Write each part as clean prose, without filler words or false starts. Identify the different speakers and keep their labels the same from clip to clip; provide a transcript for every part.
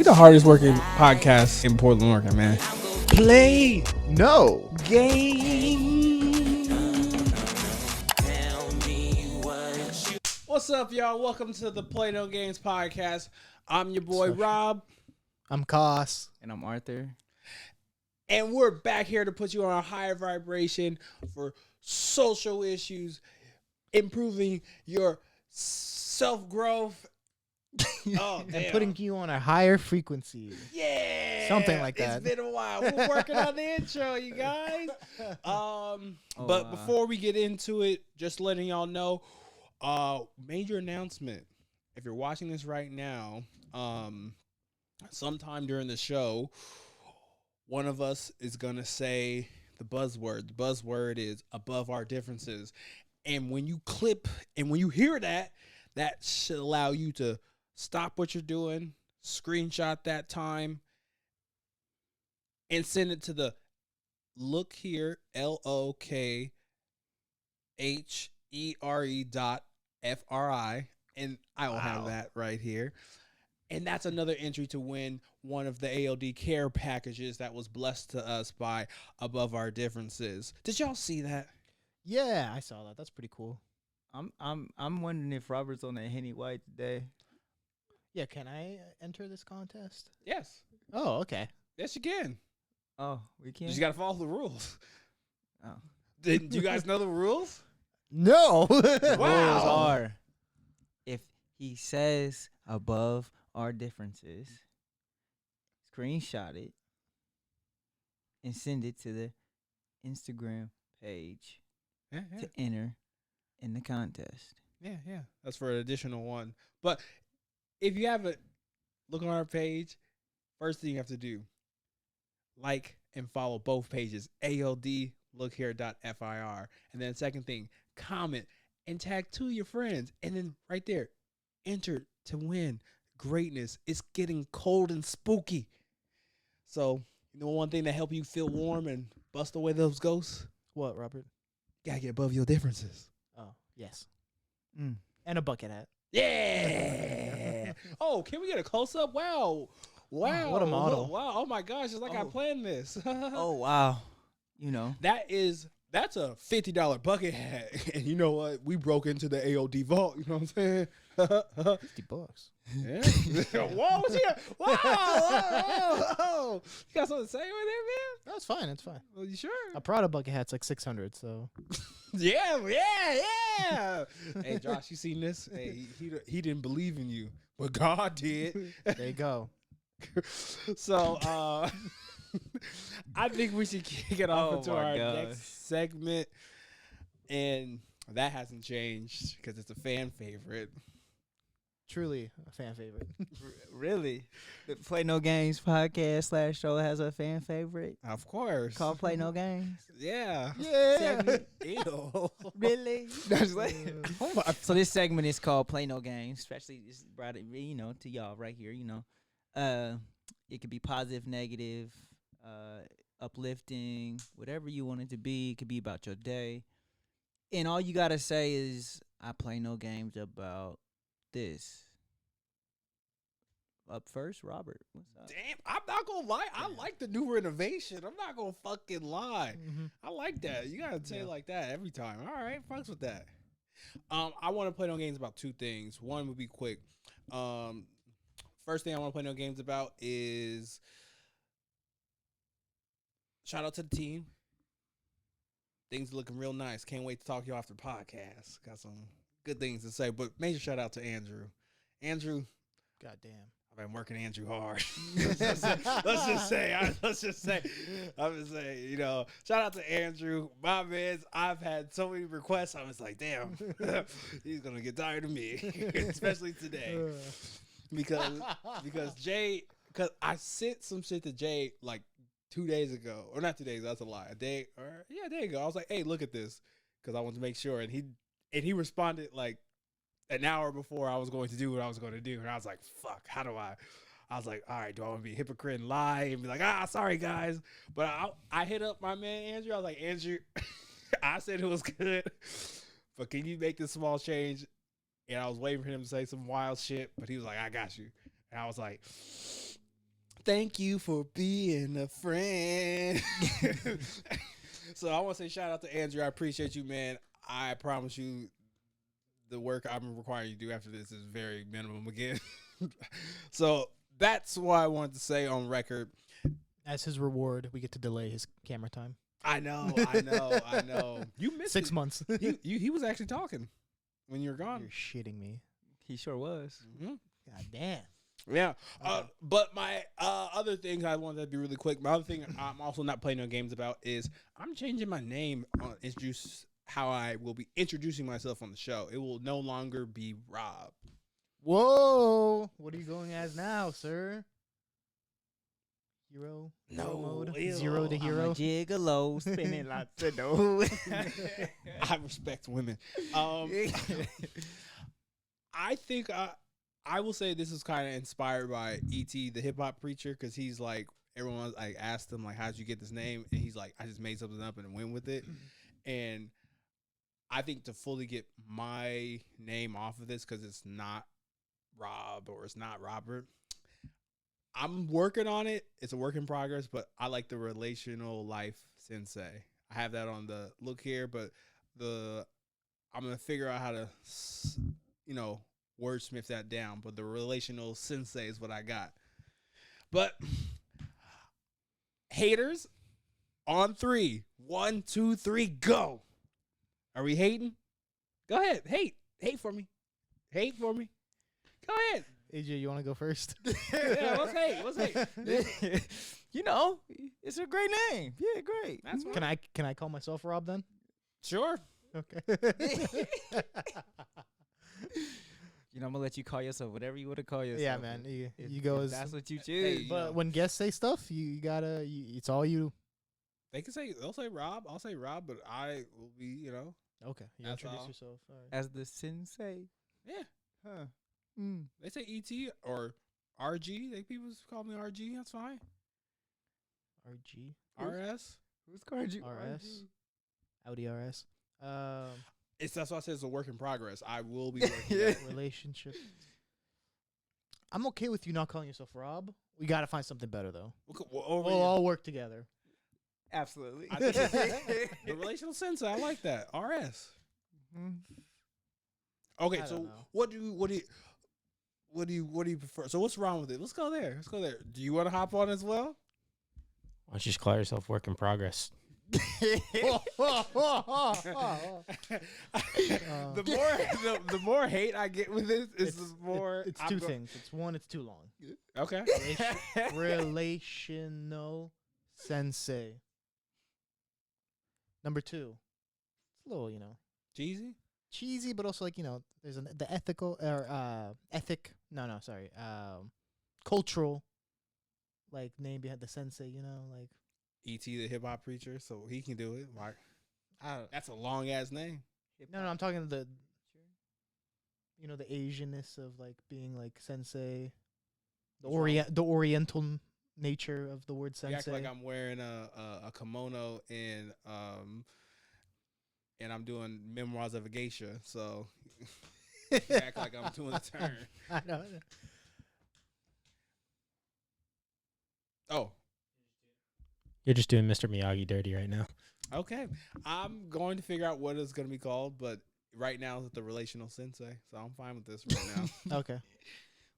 Speaker 1: the hardest working podcast in Portland, Oregon, man.
Speaker 2: Play
Speaker 3: No.
Speaker 2: game.
Speaker 1: What's up, y'all? Welcome to the Play No Games podcast. I'm your boy, Rob.
Speaker 2: I'm Koss.
Speaker 3: And I'm Arthur.
Speaker 1: And we're back here to put you on a higher vibration for social issues, improving your self-growth. Oh, damn.
Speaker 2: And putting you on a higher frequency.
Speaker 1: Yeah.
Speaker 2: Something like that.
Speaker 1: It's been a while. We're working on the intro, you guys. But before we get into it, just letting y'all know, major announcement. If you're watching this right now, sometime during the show, one of us is going to say the buzzword. The buzzword is above our differences. And when you clip and when you hear that, that should allow you to stop what you're doing, screenshot that time, and send it to the look here, LOKHERE.FRI. And I will have that right here. And that's another entry to win one of the ALD care packages that was blessed to us by Above Our Differences. Did y'all see that?
Speaker 2: Yeah, I saw that. That's pretty cool.
Speaker 3: I'm wondering if Robert's on that Henny White today.
Speaker 2: Yeah, can I enter this contest?
Speaker 1: Yes.
Speaker 2: Oh, okay.
Speaker 1: Yes, you can.
Speaker 3: Oh, we
Speaker 1: You
Speaker 3: can't.
Speaker 1: just got to follow the rules.
Speaker 3: Oh.
Speaker 1: Do you guys know the rules?
Speaker 2: No.
Speaker 3: The
Speaker 1: Wow.
Speaker 3: rules are, if he says above our differences, screenshot it and send it to the Instagram page
Speaker 1: Yeah,
Speaker 3: to enter in the contest.
Speaker 1: Yeah. That's for an additional one. But if you haven't, look on our page. First thing you have to do, like and follow both pages, ALD lookhere.FIR. And then second thing, comment and tag two of your friends. And then right there, enter to win greatness. It's getting cold and spooky. So, you know one thing that help you feel warm and bust away those ghosts?
Speaker 2: What, Robert?
Speaker 1: You gotta get above your differences.
Speaker 2: Oh, yes. And a bucket hat.
Speaker 1: Yeah. Oh, can we get a close up? Wow.
Speaker 2: What a model.
Speaker 1: Wow. Oh my gosh, it's like I planned this.
Speaker 3: Oh, wow. You know.
Speaker 1: That's a $50 bucket hat. And you know what? We broke into the AOD vault, you know what I'm saying?
Speaker 2: $50.
Speaker 1: Yeah. Whoa, what's here? Whoa. You got something to say with it, man?
Speaker 2: No, it's fine. It's fine.
Speaker 1: Well, you sure?
Speaker 2: A Prada bucket hat's like $600, so.
Speaker 1: Yeah. Hey, Josh, you seen this? Hey, he didn't believe in you, but God did.
Speaker 2: There you go.
Speaker 1: So, I think we should kick it off into our next segment, and that hasn't changed because it's a fan favorite.
Speaker 2: Truly a fan favorite.
Speaker 3: Really? The Play No Games podcast / show has a fan favorite
Speaker 1: Of course.
Speaker 3: called Play No Games.
Speaker 1: Yeah.
Speaker 3: Segment.
Speaker 1: Ew.
Speaker 3: Really?
Speaker 1: Oh my.
Speaker 3: So this segment is called Play No Games, especially this brought it, to y'all right here. It could be positive, negative, uplifting, whatever you want it to be. It could be about your day, and all you gotta say is, "I play no games about this." Up first, Robert. What's up?
Speaker 1: Damn, I'm not gonna lie. I like the new renovation. I'm not gonna fucking lie. I like that. You gotta say it like that every time. All right, fucks with that. I want to play no games about two things. One would be quick. First thing I want to play no games about is shout out to the team. Things are looking real nice. Can't wait to talk to you after the podcast. Got some good things to say, but major shout out to Andrew. Andrew,
Speaker 2: Goddamn.
Speaker 1: I've been working Andrew hard. let's just say, I'm gonna say, shout out to Andrew. My man, I've had so many requests. I was like, damn, he's gonna get tired of me, especially today, because Jay, because I sent some shit to Jay like 2 days ago, or not 2 days. That's a lie. A day ago. I was like, hey, look at this, because I wanted to make sure, and he responded like an hour before I was going to do what I was going to do. And I was like, fuck, how do I was like, all right, do I want to be a hypocrite and lie and be like, sorry, guys. But I hit up my man, Andrew. I was like, Andrew, I said it was good, but can you make this small change? And I was waiting for him to say some wild shit, but he was like, I got you. And I was like, Thank you for being a friend. So I want to say shout out to Andrew. I appreciate you, man. I promise you the work I'm requiring you to do after this is very minimum again. So that's what I wanted to say on record.
Speaker 2: As his reward, we get to delay his camera time.
Speaker 1: I know. You missed
Speaker 2: 6
Speaker 1: it.
Speaker 2: months.
Speaker 1: He was actually talking when you were gone.
Speaker 2: You're shitting me.
Speaker 3: He sure was.
Speaker 1: Mm-hmm.
Speaker 2: God damn.
Speaker 1: Yeah.
Speaker 2: Okay.
Speaker 1: But my other thing I wanted to be really quick. My other thing I'm also not playing no games about is I'm changing my name on introduce how I will be introducing myself on the show. It will no longer be Rob.
Speaker 2: Whoa. What are you going as now, sir? Hero?
Speaker 1: No,
Speaker 2: Hero mode?
Speaker 1: ew.
Speaker 2: 0 to
Speaker 3: I'm
Speaker 2: hero?
Speaker 3: a gigolo spinning lots of dough.
Speaker 1: I respect women. I think I will say this is kind of inspired by E.T. the hip hop preacher, because he's like, everyone like asked him like, how'd you get this name? And he's like, I just made something up and went with it. And I think to fully get my name off of this, because it's not Rob or it's not Robert, I'm working on it. It's a work in progress, but I like the relational life sensei. I have that on the look here, but I'm gonna figure out how to, wordsmith that down. But the relational sensei is what I got. But haters on 3. 1, 2, 3, go. Are we hating? Go ahead, hate for me. Hate for me. Go ahead.
Speaker 2: AJ, you want to go first?
Speaker 1: Yeah, let's hate.
Speaker 3: You know, it's a great name. Yeah, great.
Speaker 1: That's
Speaker 2: Can I call myself Rob then?
Speaker 1: Sure.
Speaker 2: Okay.
Speaker 3: You know, I'm gonna let you call yourself whatever you want to call yourself.
Speaker 2: Yeah, man. You
Speaker 3: If
Speaker 2: go as.
Speaker 3: that's what you
Speaker 1: Hey,
Speaker 3: choose.
Speaker 2: But when guests say stuff, you gotta. It's all you.
Speaker 1: They'll say Rob. I'll say Rob, but I will be,
Speaker 2: Okay. You
Speaker 1: That's
Speaker 2: introduce
Speaker 1: all.
Speaker 2: yourself. All right.
Speaker 3: As the sensei.
Speaker 1: yeah.
Speaker 3: Huh.
Speaker 1: They say ET or RG. People call me RG. That's fine.
Speaker 2: RG.
Speaker 1: RS.
Speaker 3: Who's called you?
Speaker 2: RS. Audi RS.
Speaker 1: That's why I said it's a work in progress. I will be working. at it.
Speaker 2: Relationship. I'm okay with you not calling yourself Rob. We gotta find something better though.
Speaker 1: Over
Speaker 2: We'll
Speaker 1: here.
Speaker 2: all work together.
Speaker 3: Absolutely.
Speaker 1: I think the relational sensei. I like that. RS. Okay,
Speaker 2: I
Speaker 1: so
Speaker 2: don't know.
Speaker 1: what do you prefer? So what's wrong with it? Let's go there. Do you want to hop on as well?
Speaker 4: Why don't you just call yourself work in progress?
Speaker 1: The more hate I get with this, is the more
Speaker 2: It's
Speaker 1: I'm
Speaker 2: two
Speaker 1: go-
Speaker 2: things. It's one. It's too long.
Speaker 1: Okay.
Speaker 2: Relational sensei. Number 2. It's a little,
Speaker 1: Cheesy.
Speaker 2: cheesy, but also there's the ethical or ethic. No, sorry. Cultural, like name behind the sensei. Like
Speaker 1: E.T. the hip hop preacher, so he can do it. Like,
Speaker 2: I don't.
Speaker 1: that's a long ass name.
Speaker 2: No, I'm talking the Asianness of like being like sensei, the Oriental nature of the word
Speaker 1: You act
Speaker 2: sensei.
Speaker 1: like I'm wearing a kimono and I'm doing Memoirs of a Geisha, so you act like I'm doing the turn.
Speaker 2: I know.
Speaker 1: Oh,
Speaker 4: You're just doing Mr. Miyagi dirty right now.
Speaker 1: okay. I'm going to figure out what it's going to be called, but right now it's the relational sensei, so I'm fine with this right now.
Speaker 2: Okay.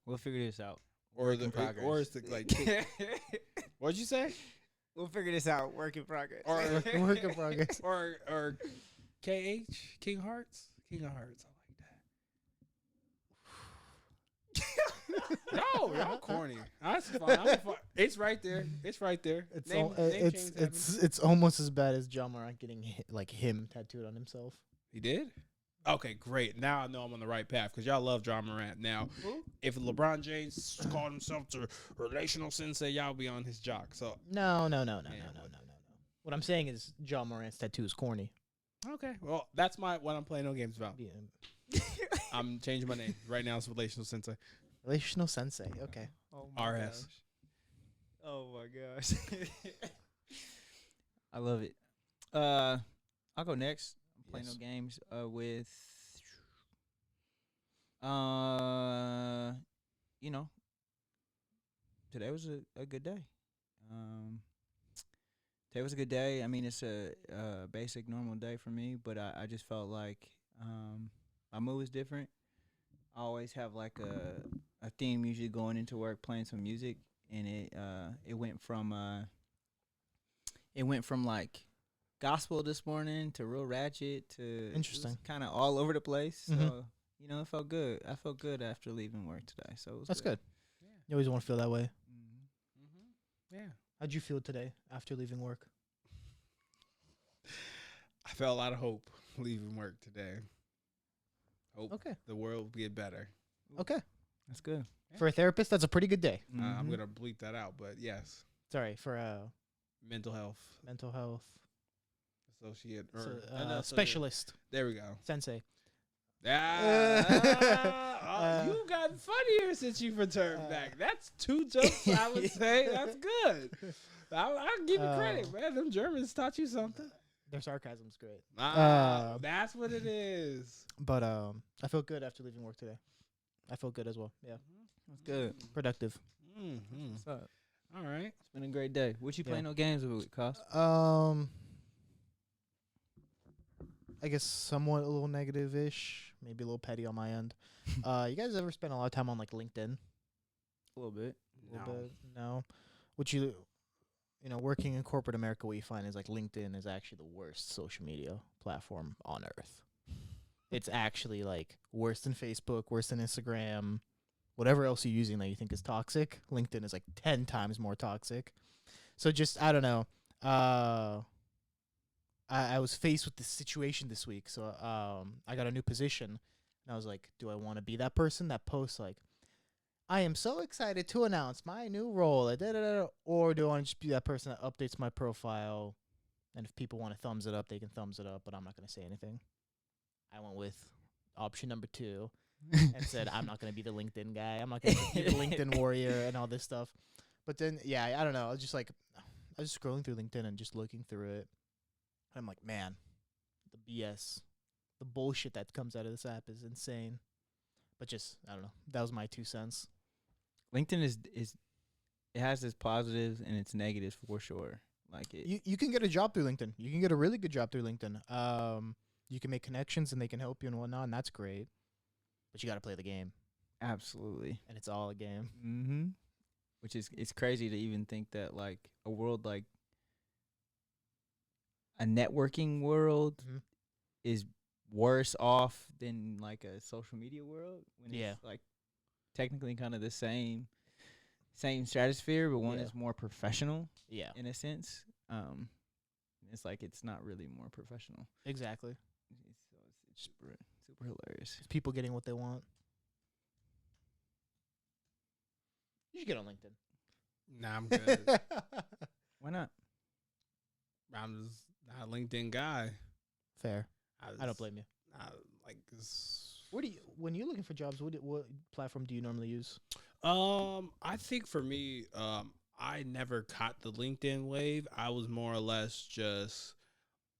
Speaker 3: We'll figure this out.
Speaker 1: or
Speaker 3: in progress.
Speaker 1: or it's the like. What'd you say?
Speaker 3: We'll figure this out. Work in progress.
Speaker 1: Or
Speaker 2: Work in progress.
Speaker 1: or KH King Hearts. King of Hearts. I like that. No, y'all corny. That's fine. It's right there. It's right there.
Speaker 2: It's
Speaker 1: Name change happened.
Speaker 2: it's almost as bad as John Morant getting like him tattooed on himself.
Speaker 1: He did? Okay, great. Now I know I'm on the right path because y'all love John Morant. Now, if LeBron James called himself the relational sensei, y'all be on his jock. So
Speaker 2: No.
Speaker 1: Yeah,
Speaker 2: What I'm saying is John Morant's tattoo is corny.
Speaker 1: okay, well that's what I'm playing no games about.
Speaker 2: Yeah.
Speaker 1: I'm changing my name right now. It's relational sensei.
Speaker 2: Relational sensei. Okay.
Speaker 3: Oh my
Speaker 1: RS.
Speaker 3: gosh. Oh my gosh. I love it. I'll go next. I'm playing
Speaker 1: Yes.
Speaker 3: no games with today was a good day. Today was a good day. I mean, it's a basic normal day for me, but I just felt like my mood was different. I always have like a theme usually going into work, playing some music, and it went from like gospel this morning to real ratchet to
Speaker 2: Interesting.
Speaker 3: kind of all over the place.
Speaker 2: Mhm.
Speaker 3: So it felt good. I felt good after leaving work today. So it was
Speaker 2: That's good.
Speaker 1: Yeah.
Speaker 2: You always want to feel that way.
Speaker 1: Yeah.
Speaker 2: How'd you feel today after leaving work?
Speaker 1: I felt a lot of hope leaving work today. Hope
Speaker 2: Okay.
Speaker 1: the world will get better.
Speaker 2: Okay.
Speaker 3: That's good.
Speaker 2: For a therapist, that's a pretty good day.
Speaker 1: I'm
Speaker 3: Mhm.
Speaker 1: gonna bleep that out, but yes,
Speaker 2: Sorry, for
Speaker 1: mental health
Speaker 2: mental health
Speaker 1: associate or
Speaker 2: so,
Speaker 1: associate.
Speaker 2: specialist,
Speaker 1: There we go.
Speaker 2: sensei.
Speaker 1: You've gotten funnier since you've returned back. That's 2 jokes, I would say. That's good. I'll give you credit, man. Them Germans taught you something.
Speaker 2: Their sarcasm's great.
Speaker 1: That's what it is.
Speaker 2: But I feel good after leaving work today. I feel good as well. Yeah.
Speaker 3: That's good.
Speaker 2: Productive.
Speaker 1: Mm-hmm.
Speaker 3: What's up?
Speaker 1: All right.
Speaker 3: It's been a great day. What you
Speaker 2: Yeah.
Speaker 3: playing no games with, Cos?
Speaker 2: I guess somewhat a little negative-ish, maybe a little petty on my end. You guys ever spend a lot of time on like LinkedIn?
Speaker 3: A little bit.
Speaker 2: A little bit? No. What you working in corporate America, what you find is like LinkedIn is actually the worst social media platform on earth. It's actually like worse than Facebook, worse than Instagram, whatever else you're using that you think is toxic. LinkedIn is like 10 times more toxic. So just, I don't know. I was faced with this situation this week. So I got a new position. And I was like, do I want to be that person that posts like, I am so excited to announce my new role, or do I want to just be that person that updates my profile? And if people want to thumbs it up, they can thumbs it up, but I'm not going to say anything. I went with option number 2 and said, I'm not going to be the LinkedIn guy. I'm not going to be the LinkedIn warrior and all this stuff. But then, yeah, I don't know. I was just scrolling through LinkedIn and just looking through it. I'm like, man, the BS, the bullshit that comes out of this app is insane. But just, I don't know. That was my 2 cents.
Speaker 3: LinkedIn is it has its positives and its negatives for sure. Like it.
Speaker 2: You can get a job through LinkedIn. You can get a really good job through LinkedIn. You can make connections and they can help you and whatnot, and that's great. But you got to play the game,
Speaker 3: Absolutely.
Speaker 2: and it's all a game.
Speaker 3: Mm-hmm. Which is it's crazy to even think that like a world like a networking world
Speaker 2: Mhm.
Speaker 3: is worse off than like a social media world when
Speaker 2: Yeah.
Speaker 3: it's like technically kind of the same stratosphere, but one
Speaker 2: Yeah.
Speaker 3: is more professional
Speaker 2: Yeah,
Speaker 3: in a sense. It's like it's not really more professional.
Speaker 2: exactly.
Speaker 3: It's super hilarious.
Speaker 2: It's people getting what they want. You should get on LinkedIn.
Speaker 1: Nah, I'm good.
Speaker 3: Why not?
Speaker 1: I'm just not a LinkedIn guy.
Speaker 2: Fair. I don't blame you.
Speaker 1: Like this.
Speaker 2: When you're looking for jobs, what platform do you normally use?
Speaker 1: I think for me, I never caught the LinkedIn wave. I was more or less just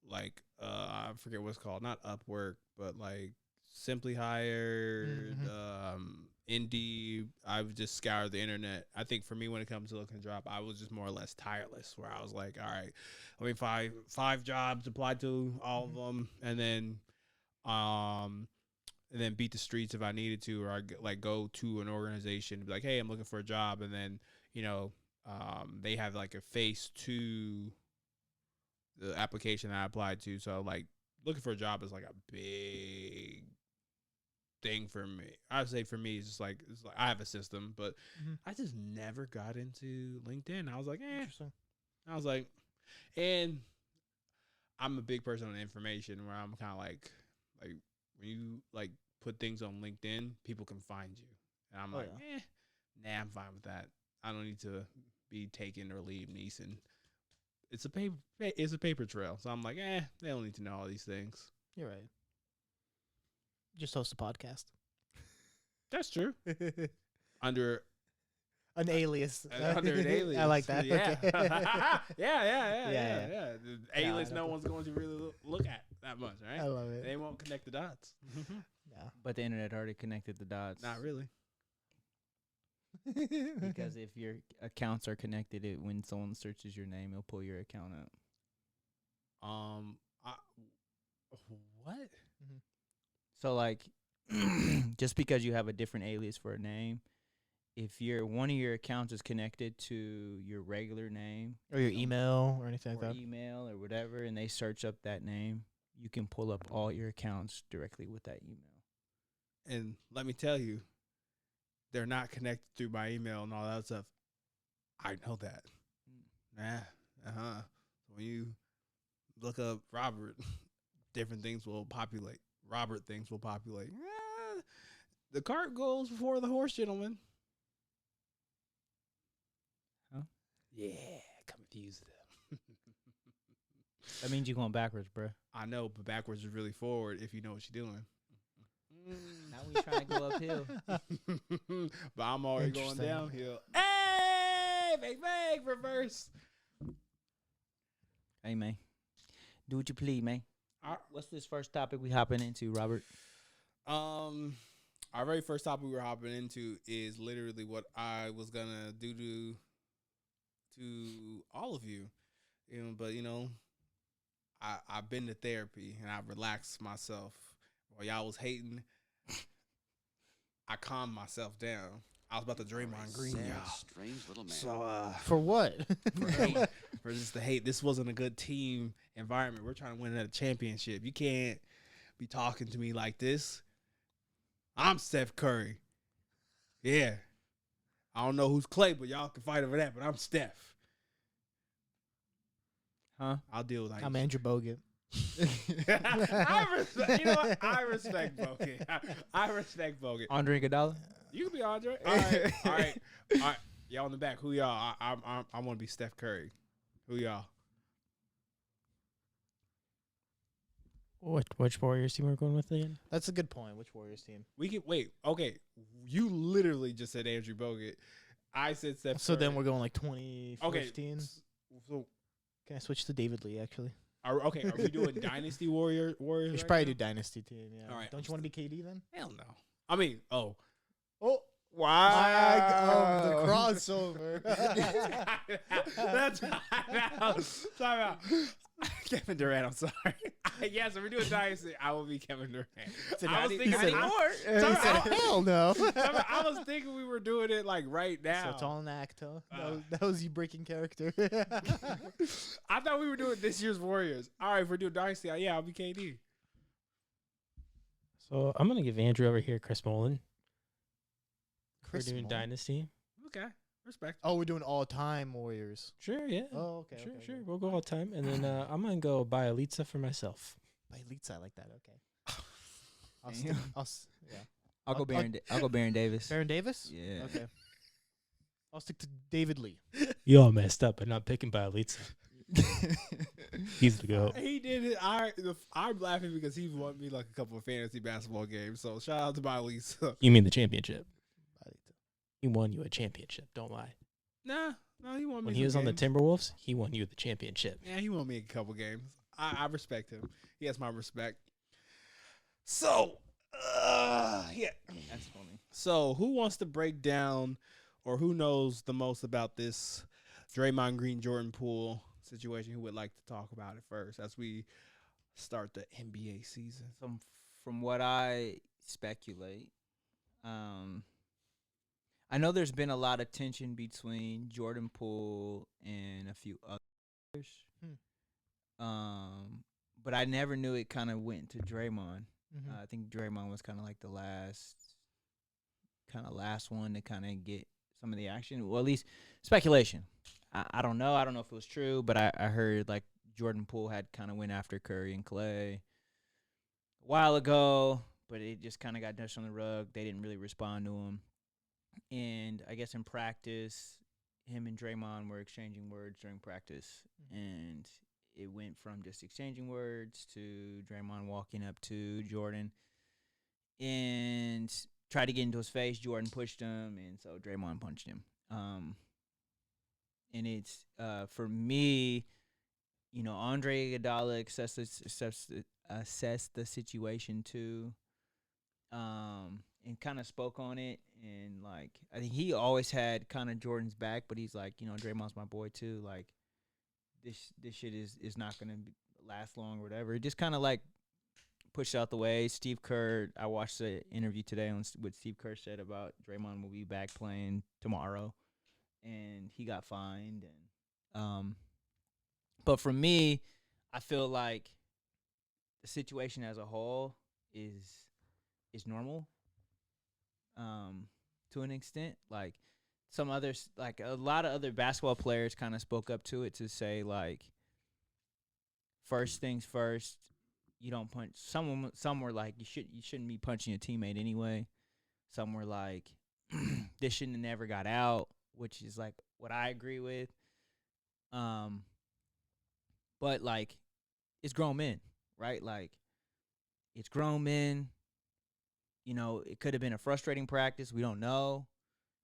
Speaker 1: like I forget what it's called, not Upwork, but like Simply Hired, Indeed. I've just scoured the internet. I think for me, when it comes to looking a job, I was just more or less tireless, where I was like, all right, I mean, five jobs, applied to all of them, and then beat the streets if I needed to, or I go to an organization and be like, hey, I'm looking for a job, and then they have like a phase 2 the application that I applied to. So like looking for a job is like a big thing for me. I'd say for me it's like I have a system, but I just never got into LinkedIn. I was like,
Speaker 2: Interesting.
Speaker 1: I was like, and I'm a big person on information where I'm kind of like when you like put things on LinkedIn, people can find you. And I'm nah, I'm fine with that. I don't need to be taken or leave Neeson. It's a paper trail. So I'm like, they don't need to know all these things.
Speaker 2: You're right. Just host a podcast.
Speaker 1: That's true. Under
Speaker 2: An alias.
Speaker 1: under an alias.
Speaker 2: I like that.
Speaker 1: Yeah.
Speaker 2: Okay.
Speaker 1: Yeah. The alias
Speaker 2: I
Speaker 1: no
Speaker 2: don't
Speaker 1: one's going to really look at that much, right?
Speaker 2: I love it.
Speaker 1: They won't connect the dots.
Speaker 2: Yeah.
Speaker 3: But the internet already connected the dots.
Speaker 1: Not really.
Speaker 3: Because if your accounts are connected, when someone searches your name, it'll pull your account up.
Speaker 1: I, what?
Speaker 3: So like, just because you have a different alias for a name, if one of your accounts is connected to your regular name
Speaker 2: Or your email or anything like
Speaker 3: or
Speaker 2: that.
Speaker 3: email or whatever, and they search up that name, you can pull up all your accounts directly with that email.
Speaker 1: And let me tell you, they're not connected through my email and all that stuff. I know that. When you look up Robert, different things will populate. Robert things will populate. The cart goes before the horse, gentlemen.
Speaker 3: Huh?
Speaker 1: Yeah, confused them.
Speaker 3: That means you're going backwards, bro.
Speaker 1: I know, but backwards is really forward if you know what you're doing.
Speaker 3: Now we trying to go uphill.
Speaker 1: But I'm already going
Speaker 2: Interesting.
Speaker 1: downhill. Hey, bang, reverse.
Speaker 3: Hey, man. Do what you please, man. What's this first topic we hopping into, Robert?
Speaker 1: Our very first topic we're hopping into is literally what I was gonna do to all of you. But I've been to therapy and I've relaxed myself. While y'all was hating, I calmed myself down. I was about to Draymond Green, y'all.
Speaker 5: Strange little man.
Speaker 1: So
Speaker 2: For what?
Speaker 1: for just the hate, this wasn't a good team environment. We're trying to win a championship. You can't be talking to me like this. I'm Steph Curry. Yeah. I don't know who's Clay, but y'all can fight over that, but I'm Steph.
Speaker 3: Huh?
Speaker 1: I'll deal with that.
Speaker 2: I'm Andrew Bogut.
Speaker 1: I respect, you know what? I respect Bogut. I respect Bogut.
Speaker 3: Andre Iguodala?
Speaker 1: You can be Andre. All right. Y'all in the back. Who y'all? I want to be Steph Curry. Who y'all?
Speaker 4: Which Warriors team we're going with again?
Speaker 2: That's a good point. Which Warriors team?
Speaker 1: We can wait. Okay, you literally just said Andrew Bogut. I said Steph.
Speaker 2: So
Speaker 1: Curry.
Speaker 2: then we're going like 2015.
Speaker 1: okay. So
Speaker 2: Can I switch to David Lee, actually?
Speaker 1: are we doing Dynasty Warriors?
Speaker 2: We should probably do Dynasty team, yeah.
Speaker 1: All right.
Speaker 2: Don't you want to be KD then?
Speaker 1: Hell no. I mean, oh.
Speaker 2: The crossover.
Speaker 1: That's time out. Kevin Durant, I'm sorry. Yes, if we're doing Dynasty, I will be Kevin Durant. I was thinking
Speaker 2: Hell no.
Speaker 1: I was thinking we were doing it like right
Speaker 2: So
Speaker 1: now.
Speaker 2: it's all an act, huh? That was you breaking character.
Speaker 1: I thought we were doing this year's Warriors. All right, if we're doing Dynasty, yeah, I'll be KD.
Speaker 4: So I'm gonna give Andrew over here Chris Mullin.
Speaker 2: Chris
Speaker 4: We're doing
Speaker 2: Mullin?
Speaker 1: Okay,
Speaker 4: Dynasty.
Speaker 1: respect.
Speaker 2: Oh, we're doing all-time Warriors.
Speaker 4: Sure, yeah.
Speaker 2: Oh, okay.
Speaker 4: Sure,
Speaker 2: okay,
Speaker 4: sure.
Speaker 2: okay.
Speaker 4: We'll go all time, and then I'm gonna go buy Alitza for myself.
Speaker 2: By Leeds, I like that. Okay.
Speaker 3: Damn.
Speaker 2: Yeah.
Speaker 3: I'll go Baron Davis.
Speaker 2: Baron Davis?
Speaker 3: Yeah.
Speaker 2: Okay. I'll stick to David Lee.
Speaker 4: You all messed up by not picking by Alitza. He's the goat.
Speaker 1: He did it. I'm laughing because he won me like a couple of fantasy basketball games. So shout out to my Lisa.
Speaker 4: You mean the championship? He won you a championship. Don't lie.
Speaker 1: No, he won me.
Speaker 4: When
Speaker 1: some
Speaker 4: he was on the
Speaker 1: games.
Speaker 4: Timberwolves, he won you the championship.
Speaker 1: Yeah, he won me a couple games. I respect him. He has my respect. So, yeah.
Speaker 3: That's funny.
Speaker 1: So, who wants to break down or who knows the most about this Draymond Green, Jordan Poole situation? Who would like to talk about it first as we start the NBA season?
Speaker 3: From what I speculate, I know there's been a lot of tension between Jordan Poole and a few others. But I never knew it kind of went to Draymond. I think Draymond was kind of like the last one to kind of get some of the action. Well, at least speculation. I don't know. I don't know if it was true, but I heard like Jordan Poole had kind of went after Curry and Clay a while ago, but it just kind of got dusted on the rug. They didn't really respond to him. And I guess in practice, him and Draymond were exchanging words during practice, and it went from just exchanging words to Draymond walking up to Jordan and tried to get into his face. Jordan pushed him, and so Draymond punched him. And it's for me, Andre Iguodala assessed the situation too. and kind of spoke on it. And like, I think he always had kind of Jordan's back, but he's like, Draymond's my boy too. Like, this shit is not gonna last long or whatever. It just kind of like pushed out the way. Steve Kerr, I watched the interview today on what Steve Kerr said about Draymond will be back playing tomorrow, and he got fined. And but for me, I feel like the situation as a whole is normal. To an extent, like some others, like a lot of other basketball players, kind of spoke up to it to say like, first things first, you don't punch. Some were like, you shouldn't be punching your teammate anyway. Some were like, this shouldn't have never got out, which is like what I agree with. But like, it's grown men, right? Like, it's grown men. It could have been a frustrating practice. We don't know.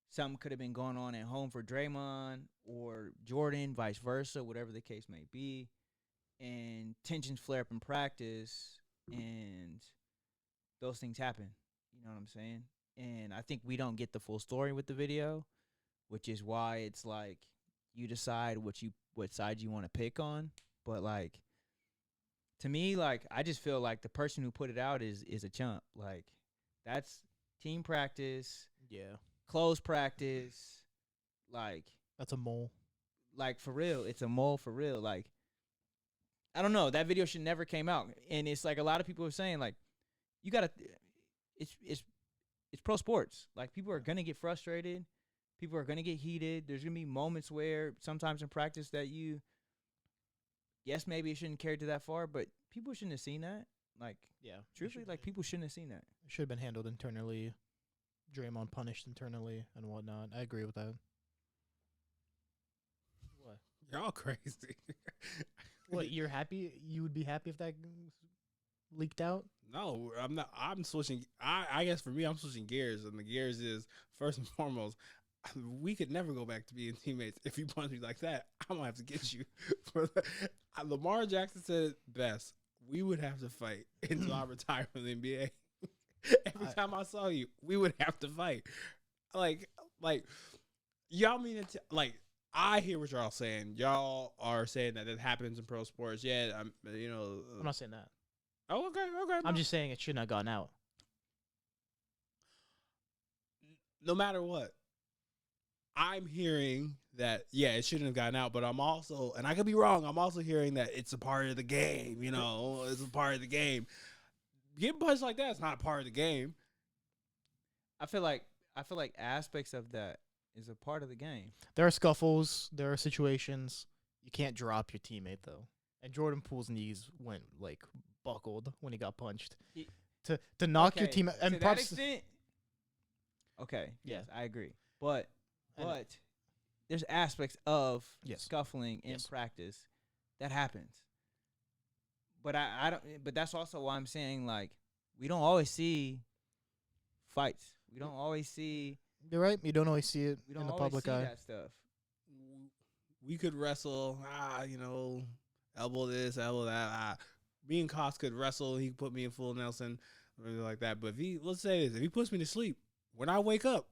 Speaker 3: Something could have been going on at home for Draymond or Jordan, vice versa, whatever the case may be. And tensions flare up in practice, and those things happen. You know what I'm saying? And I think we don't get the full story with the video, which is why it's like you decide what side you want to pick on. But like, to me, like, I just feel like the person who put it out is a chump. Like, that's team practice,
Speaker 2: Yeah.
Speaker 3: close practice, like
Speaker 2: That's a mole.
Speaker 3: like for real. It's a mole for real. Like, I don't know. That video should never came out. And it's like a lot of people are saying like, you gotta. It's pro sports. Like, people are gonna get frustrated. People are gonna get heated. There's gonna be moments where sometimes in practice that yes, maybe it shouldn't carry to that far, but people shouldn't have seen that. Like,
Speaker 2: Yeah.
Speaker 3: truthfully, like, people shouldn't have seen that.
Speaker 2: It should have been handled internally. Draymond punished internally and whatnot. I agree with that. What?
Speaker 1: Y'all crazy.
Speaker 2: What, you're happy? You would be happy if that leaked out?
Speaker 1: No, I'm not. I'm switching. I guess for me, I'm switching gears, and the gears is first and foremost, we could never go back to being teammates. If you punch me like that, I'm gonna have to get you. Lamar Jackson said it best. We would have to fight until I retire from the NBA. Every time I saw you, we would have to fight. Like y'all mean it? Like, I hear what y'all saying. Y'all are saying that it happens in pro sports. Yeah, I'm
Speaker 2: not saying that.
Speaker 1: Oh, okay.
Speaker 2: I'm just saying it shouldn't have gone out.
Speaker 1: No matter what, I'm hearing that, yeah, it shouldn't have gotten out, but I'm also, and I could be wrong, I'm also hearing that it's a part of the game, it's a part of the game. Getting punched like that is not a part of the game.
Speaker 3: I feel like aspects of that is a part of the game.
Speaker 2: There are scuffles. There are situations. You can't drop your teammate, though. And Jordan Poole's knees went, like, buckled when he got punched. To knock your teammate. And
Speaker 3: to that extent, okay,
Speaker 2: Yeah.
Speaker 3: yes, I agree. But there's aspects of
Speaker 2: Yes.
Speaker 3: scuffling in
Speaker 2: Yes.
Speaker 3: practice that happens. But I don't. But that's also why I'm saying, like, we don't always see fights. We don't always see.
Speaker 2: You're right. You don't always see it
Speaker 3: We don't
Speaker 2: in the
Speaker 3: always
Speaker 2: public
Speaker 3: see
Speaker 2: eye.
Speaker 3: that stuff.
Speaker 1: We could wrestle, elbow this, elbow that. Me and Koss could wrestle. He could put me in full Nelson, or anything like that. But let's say this, if he puts me to sleep, when I wake up,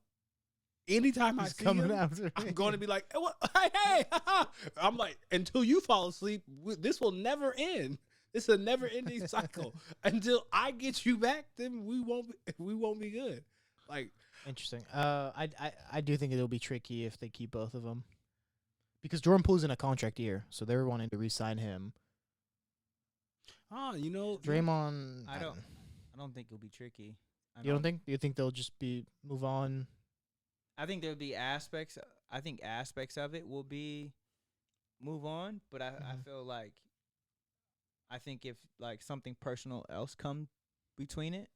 Speaker 1: anytime I
Speaker 2: He's
Speaker 1: see
Speaker 2: coming
Speaker 1: him,
Speaker 2: after me.
Speaker 1: I'm going to be like, hey, I'm like, until you fall asleep, this will never end. It's a never-ending cycle. Until I get you back, then we won't be good. Like,
Speaker 2: Interesting. I do think it'll be tricky if they keep both of them, because Jordan Poole's in a contract year, so they're wanting to re-sign him. Draymond.
Speaker 3: I don't think it'll be tricky.
Speaker 2: You don't think? You think they'll just move on?
Speaker 3: I think there'll be aspects. I think aspects of it will be move on, but I feel like I think if like something personal else come between it,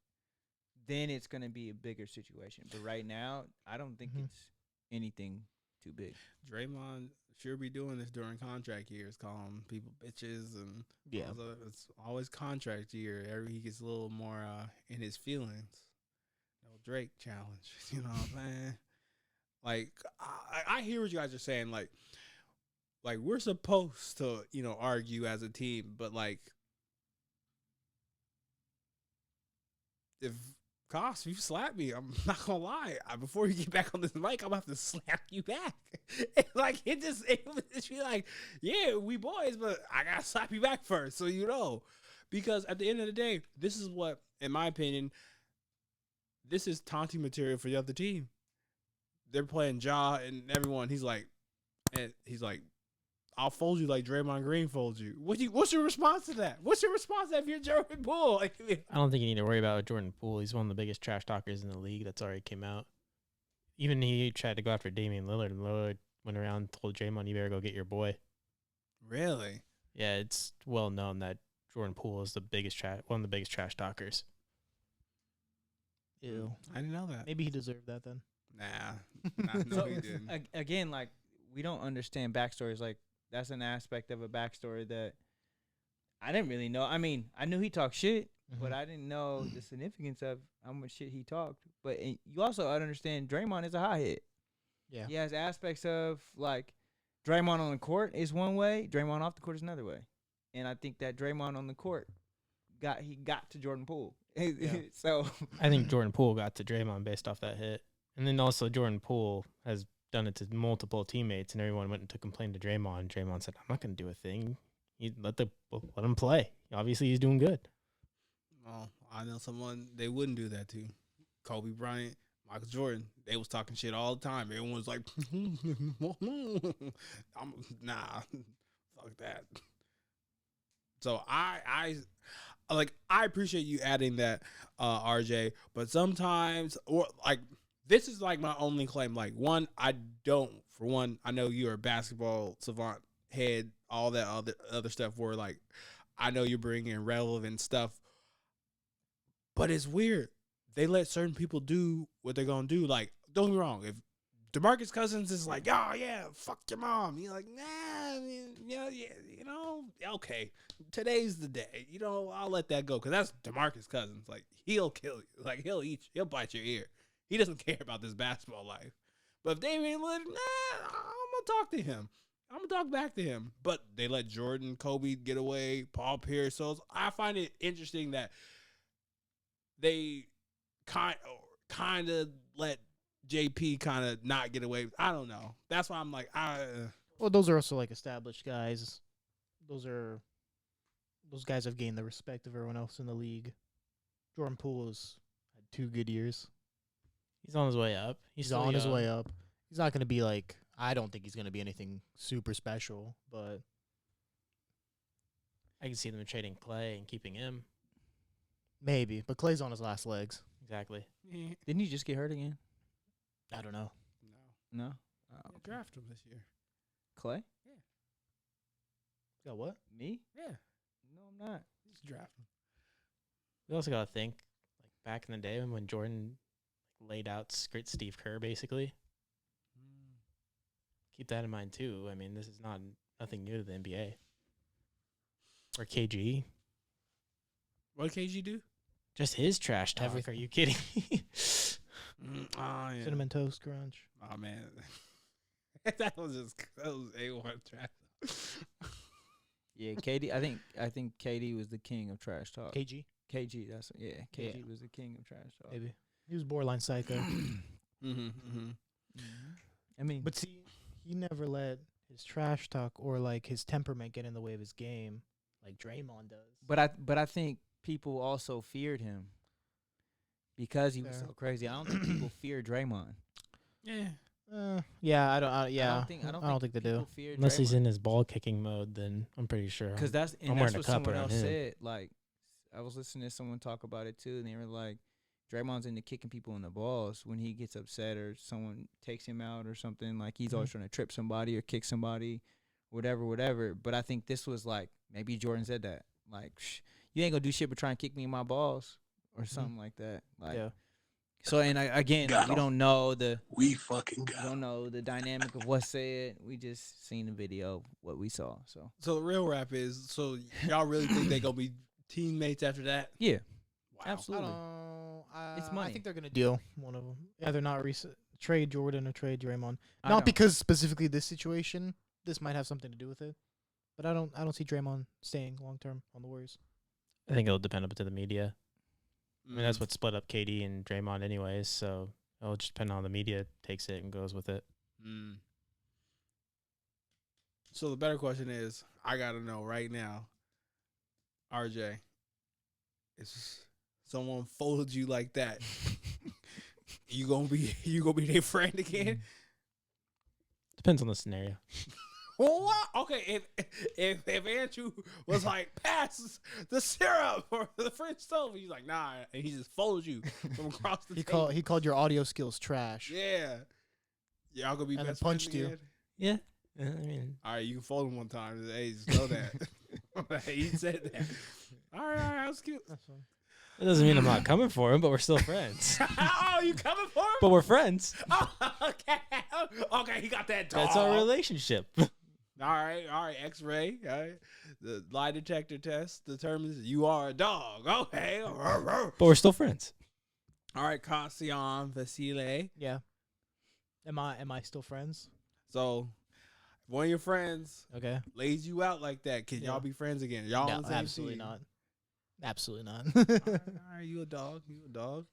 Speaker 3: then it's gonna be a bigger situation. But right now, I don't think it's anything too big.
Speaker 1: Draymond sure be doing this during contract years, calling people bitches, and it's always contract year. He gets a little more in his feelings. Drake challenge, you know what I'm saying? Like, I hear what you guys are saying. Like we're supposed to, argue as a team, but like, if Koss, you slap me. I'm not gonna lie. Before you get back on this mic, I'm about to slap you back. It was be like, yeah, we boys, but I gotta slap you back first, so you know. Because at the end of the day, this is what, in my opinion, this is taunting material for the other team. They're playing Ja and everyone. He's like, I'll fold you like Draymond Green folds you. What's your response to that? What's your response to that if you're Jordan Poole?
Speaker 4: I don't think you need to worry about Jordan Poole. He's one of the biggest trash talkers in the league. That's already came out. Even he tried to go after Damian Lillard, and Lillard went around and told Draymond, "You better go get your boy."
Speaker 1: Really?
Speaker 4: Yeah, it's well known that Jordan Poole is one of the biggest trash talkers.
Speaker 2: Ew.
Speaker 1: I didn't know that.
Speaker 2: Maybe he deserved that then.
Speaker 1: Nah, no,
Speaker 3: So,
Speaker 1: he didn't.
Speaker 3: again, like, we don't understand backstories. Like, that's an aspect of a backstory that I didn't really know. I mean, I knew he talked shit, but I didn't know the significance of how much shit he talked. But you also understand Draymond is a hot hit.
Speaker 2: Yeah.
Speaker 3: He has aspects of, like, Draymond on the court is one way, Draymond off the court is another way. And I think that Draymond on the court got to Jordan Poole. So
Speaker 4: I think Jordan Poole got to Draymond based off that hit. And then also Jordan Poole has done it to multiple teammates, and everyone went to complain to Draymond. Draymond said, "I'm not going to do a thing. Let him play. Obviously, he's doing good."
Speaker 1: Well, I know someone they wouldn't do that to. Kobe Bryant, Michael Jordan. They was talking shit all the time. Everyone was like, nah, fuck that. So I appreciate you adding that, RJ. But sometimes, or like, this is like my only claim. Like, I know you're a basketball savant, head, all that other stuff. Where like, I know you're bringing relevant stuff, but it's weird. They let certain people do what they're gonna do. Like, don't get me wrong. If DeMarcus Cousins is like, "Oh yeah, fuck your mom," you're like, "Nah, yeah, okay, today's the day." I'll let that go because that's DeMarcus Cousins. Like, he'll kill you. Like, he'll bite your ear. He doesn't care about this basketball life. But if Damian Lillard, I'm gonna talk to him. I'm gonna talk back to him. But they let Jordan, Kobe get away, Paul Pierce. So I find it interesting that they kind of let JP kind of not get away. I don't know. That's why I'm like,
Speaker 2: Well, those are also like established guys. Those guys have gained the respect of everyone else in the league. Jordan Poole has had 2 good years.
Speaker 4: He's on his way up.
Speaker 2: He's on his way up. He's not going to be like, I don't think he's going to be anything super special, but
Speaker 4: I can see them trading Clay and keeping him.
Speaker 2: maybe. But Clay's on his last legs.
Speaker 4: Exactly.
Speaker 3: didn't he just get hurt again?
Speaker 2: I don't know.
Speaker 3: No.
Speaker 1: Draft him this year.
Speaker 3: Clay?
Speaker 2: Got what?
Speaker 3: Me?
Speaker 1: Yeah,
Speaker 3: No, I'm not.
Speaker 1: just draft him.
Speaker 4: We also got to think, like, back in the day when Jordan laid out Steve Kerr, basically. Keep that in mind, too. I mean, this is nothing new to the NBA. Or KG.
Speaker 1: What did KG do?
Speaker 4: Just his trash talk.
Speaker 2: Everything.
Speaker 4: Are you kidding me?
Speaker 1: Oh, yeah.
Speaker 2: Cinnamon Toast Crunch.
Speaker 1: Oh man, that was A1 trash.
Speaker 3: Yeah, KD. I think KD was the king of trash talk.
Speaker 2: KG,
Speaker 3: KG. KG was the king of trash talk.
Speaker 2: maybe. He was borderline psycho.
Speaker 3: I mean,
Speaker 2: But see, he never let his trash talk or like his temperament get in the way of his game like Draymond does.
Speaker 3: but I think people also feared him because he was
Speaker 2: Fair.
Speaker 3: so crazy. I don't think people fear Draymond.
Speaker 1: Yeah,
Speaker 2: Yeah, I don't. Yeah,
Speaker 3: I don't
Speaker 2: think they do.
Speaker 3: people fear
Speaker 4: Unless he's
Speaker 3: Draymond.
Speaker 4: in his ball kicking mode, then I'm pretty sure.
Speaker 3: Because that's
Speaker 4: I'm
Speaker 3: that's
Speaker 4: wearing a
Speaker 3: what
Speaker 4: cup
Speaker 3: someone
Speaker 4: around
Speaker 3: else
Speaker 4: him.
Speaker 3: said. Like, I was listening to someone talk about it too, and they were like, Draymond's into kicking people in the balls when he gets upset or someone takes him out or something. Like, he's always trying to trip somebody or kick somebody, whatever. But I think this was like, maybe Jordan said that. Like, you ain't gonna do shit but try and kick me in my balls or something like that. Like,
Speaker 2: Yeah.
Speaker 3: So, and again, we don't know the dynamic of what's said. We just seen the video of what we saw. So
Speaker 1: the real rap is, so y'all really think they gonna be teammates after that?
Speaker 3: yeah,
Speaker 1: Wow.
Speaker 3: absolutely. It's money.
Speaker 2: I think they're gonna deal one of them. Either not trade Jordan or trade Draymond.
Speaker 3: I
Speaker 2: Not
Speaker 3: don't.
Speaker 2: because specifically this situation. This might have something to do with it, but I don't see Draymond staying long term on the Warriors.
Speaker 4: I think it'll depend up to the media. I mean, that's what split up KD and Draymond anyways, so it'll just depend on how the media takes it and goes with it.
Speaker 1: Mm. So the better question is, I gotta know right now, RJ, if someone folded you like that, you gonna be their friend again?
Speaker 4: Depends on the scenario.
Speaker 1: What? Okay, if Andrew was like, pass the syrup or the French toast, he's like, nah, and he just folded you from across the table.
Speaker 2: He called your audio skills trash.
Speaker 1: Yeah. Y'all gonna be
Speaker 2: And then
Speaker 1: best friends
Speaker 2: punched you.
Speaker 1: again?
Speaker 4: Yeah. I mean,
Speaker 1: All right, you can fold him one time. Hey, just know that. He said that. All right, that's cute.
Speaker 2: That's fine.
Speaker 4: it doesn't mean I'm not coming for him, but we're still friends.
Speaker 1: Oh, you coming for him?
Speaker 4: But we're friends.
Speaker 1: Oh, okay. Okay, he got that dog.
Speaker 4: That's our relationship.
Speaker 1: All right, X-ray. All right. The lie detector test determines you are a dog. Okay.
Speaker 4: But we're still friends.
Speaker 1: All right, Cassian Vasile.
Speaker 2: Yeah. Am I still friends?
Speaker 1: So, if one of your friends
Speaker 2: Okay.
Speaker 1: lays you out like that, can
Speaker 2: Yeah.
Speaker 1: y'all be friends again? Y'all
Speaker 2: No,
Speaker 1: on the same
Speaker 2: absolutely
Speaker 1: team?
Speaker 2: not. Absolutely not.
Speaker 1: All right, you a dog. You a dog.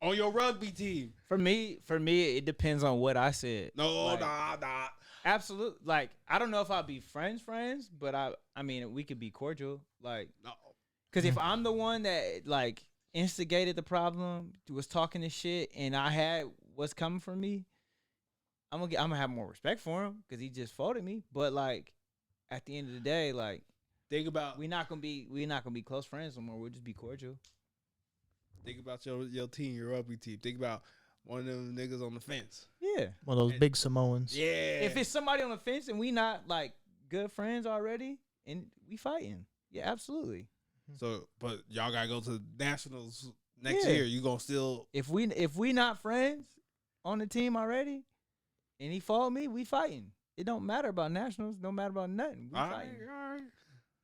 Speaker 1: On your rugby team.
Speaker 3: For me, it depends on what I said.
Speaker 1: No,
Speaker 3: Like,
Speaker 1: nah.
Speaker 3: Absolutely. Like, I don't know if I'll be friends, but I mean, we could be cordial. Like,
Speaker 1: No.
Speaker 3: because if I'm the one that like instigated the problem, was talking this shit, and I had what's coming from me, I'm gonna have more respect for him because he just folded me. But like, at the end of the day, like,
Speaker 1: Think about
Speaker 3: we're not gonna be close friends no more. We'll just be cordial.
Speaker 1: your team, your rugby team. Think about one of them niggas on the fence.
Speaker 3: Yeah.
Speaker 2: One of those big Samoans.
Speaker 1: Yeah.
Speaker 3: If it's somebody on the fence and we not like good friends already and we fighting, yeah, absolutely.
Speaker 1: So, but y'all gotta go to the nationals next
Speaker 3: Yeah.
Speaker 1: year. You gonna still?
Speaker 3: If we not friends on the team already, and he fought me, we fighting. It don't matter about nationals. Don't matter about nothing. We
Speaker 1: All
Speaker 3: fighting.
Speaker 1: right.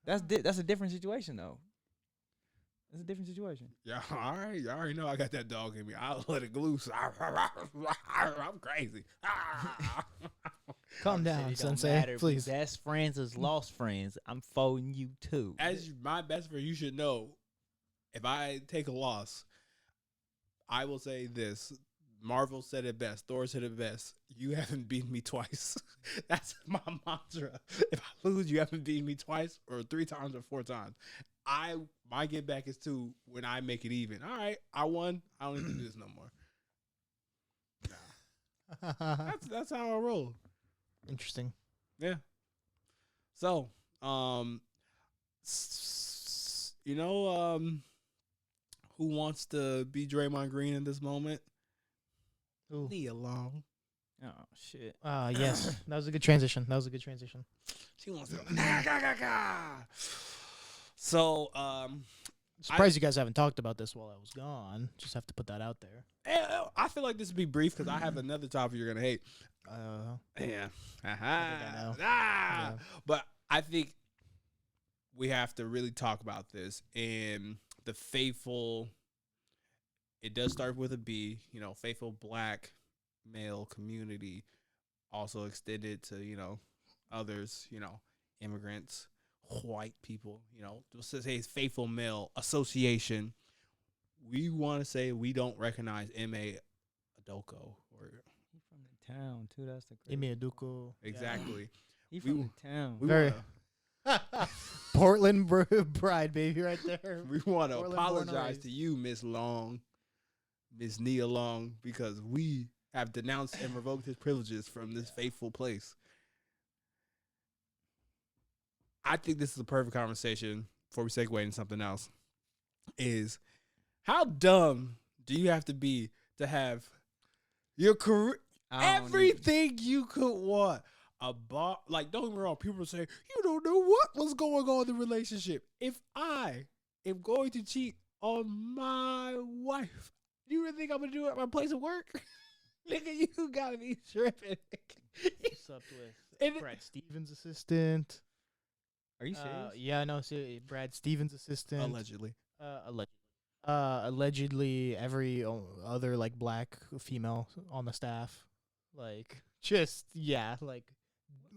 Speaker 3: That's a different situation though. That's a different situation.
Speaker 1: Yeah, all right. You already know I got that dog in me. I'll let it loose. I'm crazy.
Speaker 2: Calm down, Sensei. Please.
Speaker 3: Best friends is lost friends. I'm folding you too.
Speaker 1: As my best friend, you should know, if I take a loss, I will say this. Marvel said it best. Thor said it best. You haven't beaten me twice. That's my mantra. If I lose, you haven't beaten me twice or 3 times or 4 times. My get back is 2 when I make it even. All right, I won. I don't need to do this no more. Nah. That's how I roll.
Speaker 2: Interesting.
Speaker 1: Yeah. So, who wants to be Draymond Green in this moment?
Speaker 2: Ooh.
Speaker 1: Leah Long.
Speaker 3: Oh shit.
Speaker 2: Yes. That was a good transition.
Speaker 1: She wants to go. So,
Speaker 2: Surprised you guys haven't talked about this while I was gone. Just have to put that out there.
Speaker 1: I feel like this would be brief because I have another topic you're gonna hate. Yeah.
Speaker 2: I know.
Speaker 1: Ah. But I think we have to really talk about this and the faithful. It does start with a B, faithful black male community, also extended to, others, immigrants, white people, just to say faithful male association. We want to say we don't recognize Ime Udoka or
Speaker 3: He from the town too. That's the crazy.
Speaker 2: Ime Udoka.
Speaker 1: exactly.
Speaker 3: He from the town.
Speaker 1: We
Speaker 2: Very-
Speaker 1: wanna,
Speaker 2: Portland bride baby right there.
Speaker 1: we want to
Speaker 2: Portland born and
Speaker 1: apologize
Speaker 2: raised.
Speaker 1: to you, Miss Long, Miss Nia Long, because we have denounced and revoked his privileges from this faithful place. I think this is a perfect conversation before we segue into something else. Is how dumb do you have to be to have your career,
Speaker 3: I don't
Speaker 1: everything you could want? A bar, like, don't get me wrong, people say, you don't know what was going on in the relationship. If I am going to cheat on my wife, do you really think I'm going to do it at my place of work? Nigga, you got to be tripping.
Speaker 2: Slept with Brad Stevens' assistant.
Speaker 3: Are you serious?
Speaker 2: Yeah, no, Brad Stevens' assistant.
Speaker 1: Allegedly.
Speaker 2: Allegedly, every other black female on the staff, just like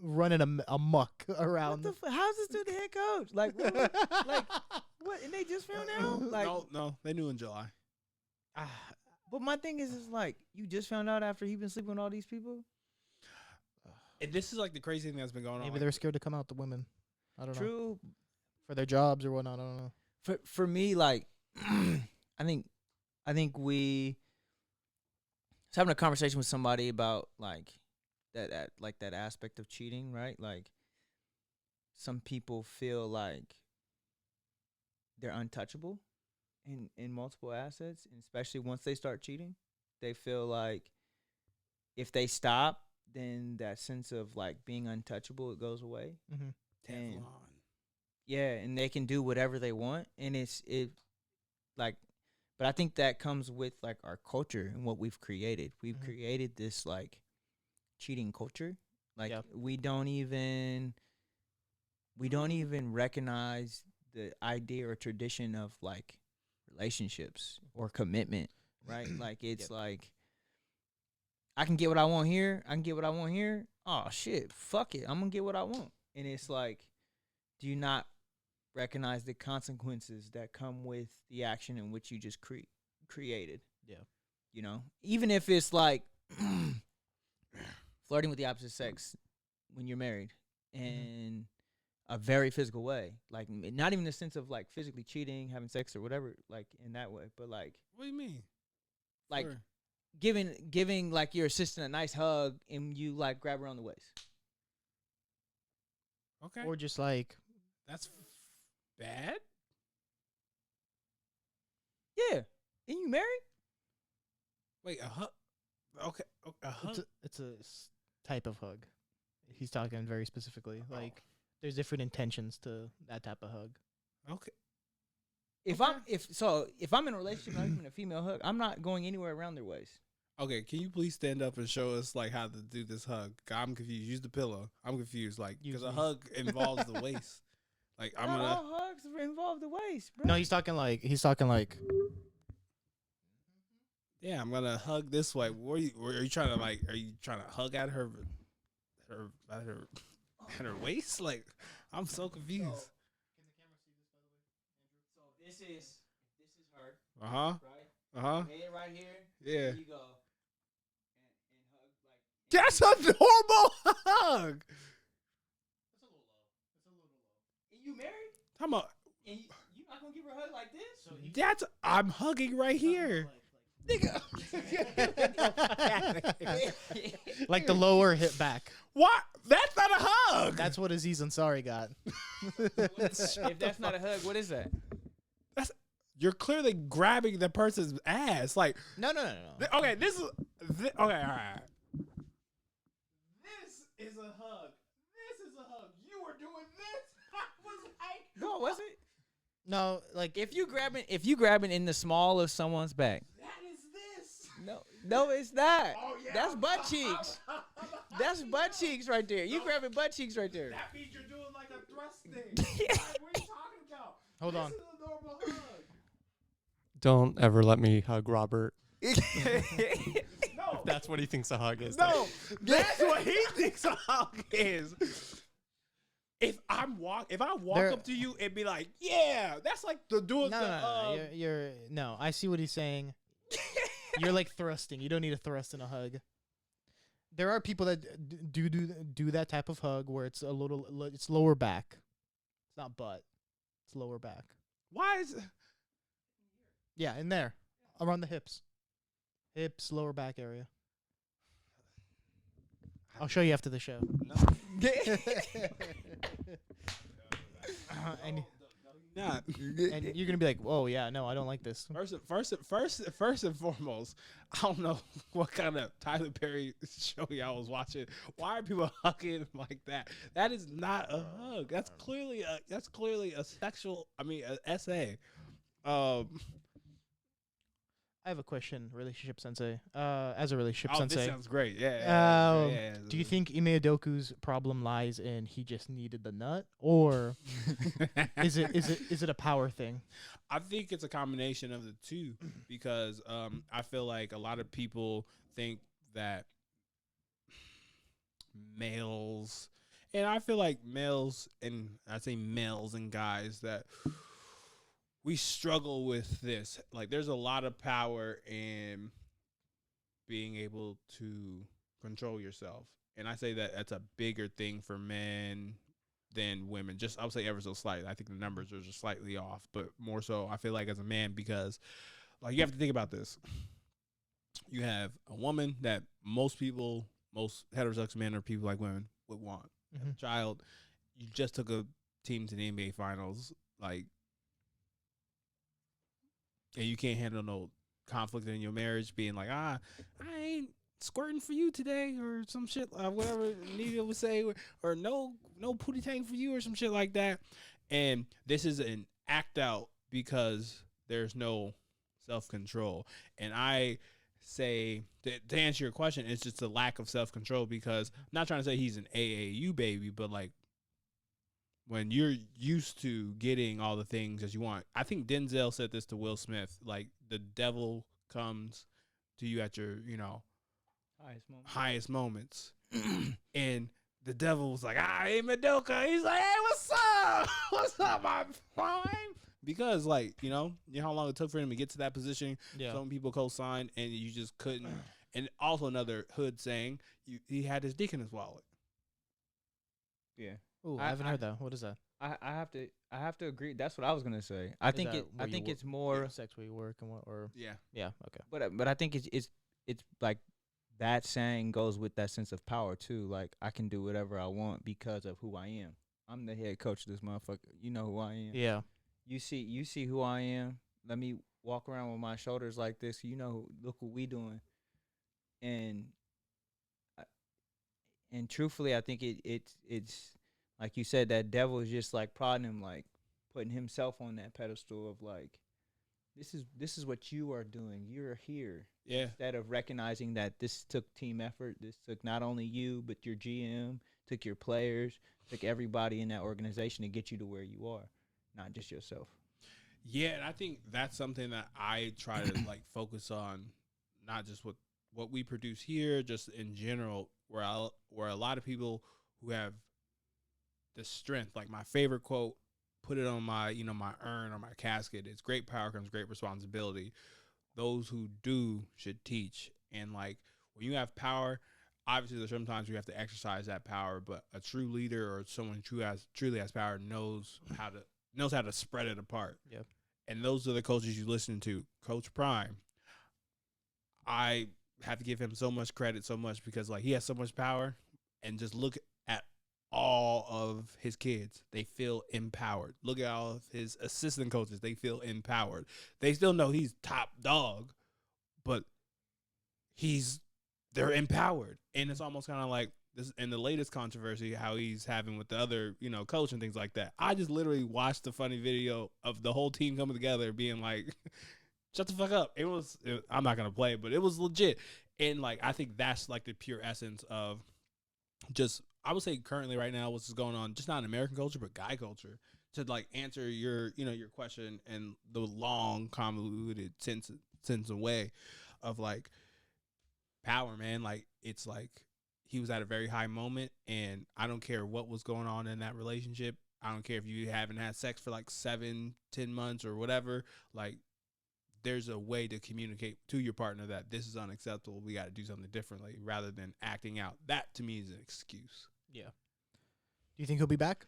Speaker 2: running a muck
Speaker 3: What
Speaker 2: around.
Speaker 3: the how's this dude the head coach? Like, what? And they just found out? Like,
Speaker 1: No, they knew in July.
Speaker 3: but my thing is like, you just found out after he been sleeping with all these people?
Speaker 1: And this is like the crazy thing that's been going on.
Speaker 2: Maybe
Speaker 1: Like,
Speaker 2: they're scared to come out, the women. I don't know.
Speaker 3: True.
Speaker 2: For their jobs or whatnot. I don't know.
Speaker 3: For me, like, I think we was having a conversation with somebody about like that aspect of cheating, right? Like, some people feel like they're untouchable in multiple assets, and especially once they start cheating, they feel like if they stop, then that sense of like being untouchable, it goes away.
Speaker 2: Mm-hmm.
Speaker 3: And
Speaker 1: Teflon.
Speaker 3: yeah, and they can do whatever they want, and like, but I think that comes with like our culture and what we've created. We've
Speaker 2: Mhm.
Speaker 3: created this like cheating culture. Like,
Speaker 2: Yep.
Speaker 3: we don't even recognize the idea or tradition of like relationships or commitment, right? Like, it's
Speaker 2: Yep.
Speaker 3: like, I can get what I want here. I can get what I want here. Oh shit, fuck it, I'm gonna get what I want. And it's like, do you not recognize the consequences that come with the action in which you just created?
Speaker 2: Yeah.
Speaker 3: You know, even if it's like flirting with the opposite sex when you're married in a very physical way, like not even in the sense of like physically cheating, having sex or whatever, like in that way, but like
Speaker 1: What do you mean?
Speaker 3: like
Speaker 1: Sure.
Speaker 3: giving like your assistant a nice hug and you like grab her on the waist.
Speaker 1: Okay.
Speaker 2: Or just like,
Speaker 1: That's bad.
Speaker 3: Yeah, and you married?
Speaker 1: Wait, a hug. Okay, a hug.
Speaker 2: it's a type of hug. He's talking very specifically. Like, there's different intentions to that type of hug.
Speaker 1: Okay.
Speaker 3: If
Speaker 1: Okay.
Speaker 3: if I'm in a relationship and I'm giving a female hug, I'm not going anywhere around their waist.
Speaker 1: Okay, can you please stand up and show us like how to do this hug? I'm confused. Use the pillow. I'm confused. Like, because
Speaker 2: Use
Speaker 1: a
Speaker 2: me.
Speaker 1: hug involves the waist. Like, I'm
Speaker 3: Not
Speaker 1: gonna.
Speaker 3: all hugs involve the waist, bro.
Speaker 2: No, he's talking like
Speaker 1: Yeah, I'm gonna hug this way. Are you trying to like? Are you trying to hug at her waist? Like, I'm so confused.
Speaker 3: So this is her,
Speaker 1: Uh huh.
Speaker 3: right?
Speaker 1: Uh huh.
Speaker 3: Head right here.
Speaker 1: Yeah.
Speaker 3: There you go. And hug like.
Speaker 1: That's a normal hug.
Speaker 3: And you married?
Speaker 1: Come on.
Speaker 3: And you not gonna give her a hug like this?
Speaker 1: That's I'm hugging right here. Nigga.
Speaker 2: like the lower hip back.
Speaker 1: What? That's not a hug.
Speaker 2: That's what Aziz Ansari got.
Speaker 3: If that's not a hug, what is that?
Speaker 1: You're clearly grabbing the person's ass. Like,
Speaker 2: No.
Speaker 1: okay, this is okay. All right. This is a hug. This is a hug. You were doing this. I was like,
Speaker 3: No, was it?
Speaker 2: No, like
Speaker 3: If you grabbing in the small of someone's back.
Speaker 1: that is this.
Speaker 3: No, it's not.
Speaker 1: Oh yeah.
Speaker 3: That's butt cheeks. That's butt cheeks right there. You grabbing butt cheeks right there.
Speaker 1: That means you're doing like a thrust thing. Like, what are you talking about?
Speaker 2: Hold on.
Speaker 1: This is a normal hug.
Speaker 5: Don't ever let me hug Robert.
Speaker 1: No.
Speaker 5: That's what he thinks a hug is.
Speaker 1: No, that's what he thinks a hug is. If I walk
Speaker 2: There-
Speaker 1: up to you and be like, "Yeah," that's like the doing
Speaker 2: no. You're no. I see what he's saying. You're like thrusting. You don't need a thrust in a hug. There are people that do that type of hug where it's it's lower back. It's not butt. It's lower back.
Speaker 1: Why is
Speaker 2: Yeah, in there, around the hips, lower back area. I'll show you after the show.
Speaker 1: no,
Speaker 2: and
Speaker 1: not?
Speaker 2: and you're gonna be like, "Whoa, yeah, no, I don't like this."
Speaker 1: First and foremost, I don't know what kind of Tyler Perry show y'all was watching. Why are people hugging like that? That is not a hug. That's clearly a sexual. I mean, an essay.
Speaker 2: I have a question, relationship sensei. As a relationship
Speaker 1: Oh, this
Speaker 2: sensei,
Speaker 1: sounds great. Yeah.
Speaker 2: do you think Ime Udoka's problem lies in he just needed the nut, or is it a power thing?
Speaker 1: I think it's a combination of the two because I feel like a lot of people think that males And I feel like males, and I say males and guys, that we struggle with this. Like, there's a lot of power in being able to control yourself. And I say that that's a bigger thing for men than women. Just, I would say ever so slightly. I think the numbers are just slightly off, but more so I feel like as a man, because like you have to think about this. You have a woman that most heterosexual men or people like women would want. You have a child. You just took a team to the NBA finals, like, and you can't handle no conflict in your marriage, being like, I ain't squirting for you today, or some shit, whatever Nita would say, or no pootie tank for you, or some shit like that. And this is an act out because there's no self-control. And I say, to answer your question, it's just a lack of self-control, because I'm not trying to say he's an AAU baby, but like, when you're used to getting all the things that you want. I think Denzel said this to Will Smith, like, the devil comes to you at your, highest moments. And the devil was like, Ime Udoka. He's like, hey, what's up? What's up, my prime? Because, like, you know how long it took for him to get to that position.
Speaker 2: Yeah.
Speaker 1: Some people co-signed, and you just couldn't. And also another hood saying, he had his dick in his wallet.
Speaker 3: Yeah.
Speaker 2: Ooh, I haven't heard that. What is that?
Speaker 3: I have to agree. That's what I was gonna say. I think it's more
Speaker 2: sex where you work and what, or
Speaker 1: Yeah.
Speaker 2: Okay.
Speaker 3: but I think it's like that saying goes with that sense of power too. Like, I can do whatever I want because of who I am. I'm the head coach of this motherfucker. You know who I am.
Speaker 2: Yeah.
Speaker 3: You see who I am. Let me walk around with my shoulders like this. Look what we doing. And truthfully, I think it's like you said, that devil is just like prodding him, like putting himself on that pedestal of like, this is what you are doing. You're here.
Speaker 1: Yeah.
Speaker 3: Instead of recognizing that this took team effort. This took not only you, but your GM, took your players, took everybody in that organization to get you to where you are, not just yourself.
Speaker 1: Yeah, and I think that's something that I try to like focus on, not just what we produce here, just in general, where a lot of people who have the strength, like my favorite quote, put it on my my urn or my casket. It's great power comes great responsibility. Those who do should teach. And like, when you have power, obviously there's sometimes you have to exercise that power, but a true leader or someone who truly has power knows how to spread it apart.
Speaker 2: Yep.
Speaker 1: And those are the coaches you listen to. Coach Prime, I have to give him so much credit, so much, because like, he has so much power, and just look at all of his kids. They feel empowered. Look at all of his assistant coaches. They feel empowered. They still know he's top dog, but they're empowered. And it's almost kind of like this in the latest controversy, how he's having with the other, coach and things like that. I just literally watched the funny video of the whole team coming together being like, shut the fuck up. I'm not going to play, but it was legit. And like, I think that's like the pure essence of just, I would say currently right now, what's going on, just not in American culture, but guy culture, to like answer your question in the long, convoluted sense and way of like power, man. Like, it's like, he was at a very high moment, and I don't care what was going on in that relationship. I don't care if you haven't had sex for like 7-10 months or whatever. Like, there's a way to communicate to your partner that this is unacceptable. We got to do something differently, rather than acting out. That to me is an excuse.
Speaker 2: Yeah. Do you think he'll be back?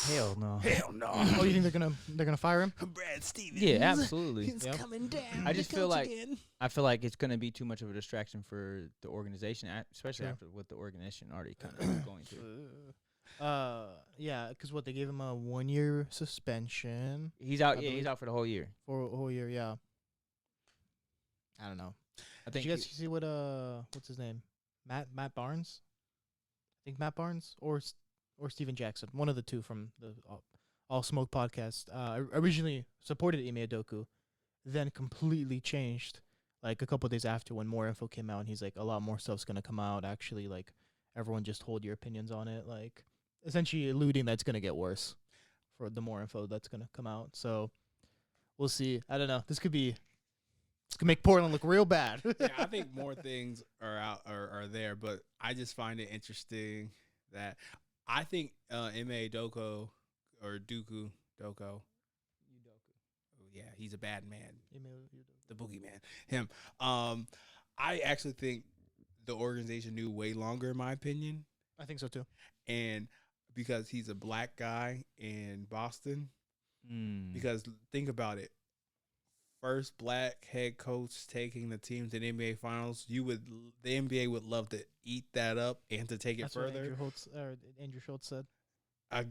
Speaker 3: Hell no.
Speaker 1: Hell no.
Speaker 2: Oh, you think they're gonna fire him?
Speaker 1: Brad Stevens.
Speaker 3: Yeah, absolutely.
Speaker 1: It's coming down.
Speaker 3: I just feel like it's going to be too much of a distraction for the organization, especially after what the organization already kind of going through.
Speaker 2: Yeah, because they gave him a 1-year suspension.
Speaker 3: He's out. Yeah, he's out for the whole year.
Speaker 2: For a whole year. Yeah. I don't know.
Speaker 3: I think.
Speaker 2: Did you guys see what what's his name? Matt Barnes. I think Matt Barnes or Steven Jackson, one of the two from the All Smoke podcast. Originally supported Ime Udoka, then completely changed like a couple of days after when more info came out, and he's like, a lot more stuff's gonna come out. Actually, like, everyone just hold your opinions on it, like essentially alluding that it's gonna get worse for the more info that's gonna come out. So we'll see. I don't know. This could make Portland look real bad.
Speaker 1: Yeah, I think more things are out are there, but I just find it interesting that I think Ime Udoka or Doko. Oh, yeah, he's a bad man. The boogeyman. Him. I actually think the organization knew way longer, in my opinion.
Speaker 2: I think so too.
Speaker 1: And because he's a black guy in Boston,
Speaker 3: Mm.
Speaker 1: because think about it. First black head coach taking the team to the NBA Finals, the NBA would love to eat that up and to take it
Speaker 2: That's
Speaker 1: further.
Speaker 2: what Andrew Schultz said.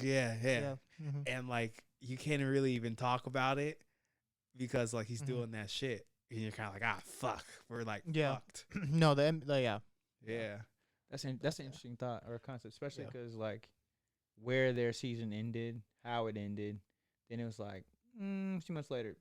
Speaker 1: Yeah.
Speaker 2: Mhm.
Speaker 1: And like you can't really even talk about it because like he's
Speaker 2: Mhm.
Speaker 1: doing that shit, and you're kind of like, fuck, we're like
Speaker 2: Yeah.
Speaker 1: fucked.
Speaker 2: No, yeah.
Speaker 1: Yeah.
Speaker 3: That's an interesting thought or concept, especially
Speaker 2: Yeah.
Speaker 3: because like where their season ended, how it ended. Then it was like a few months later.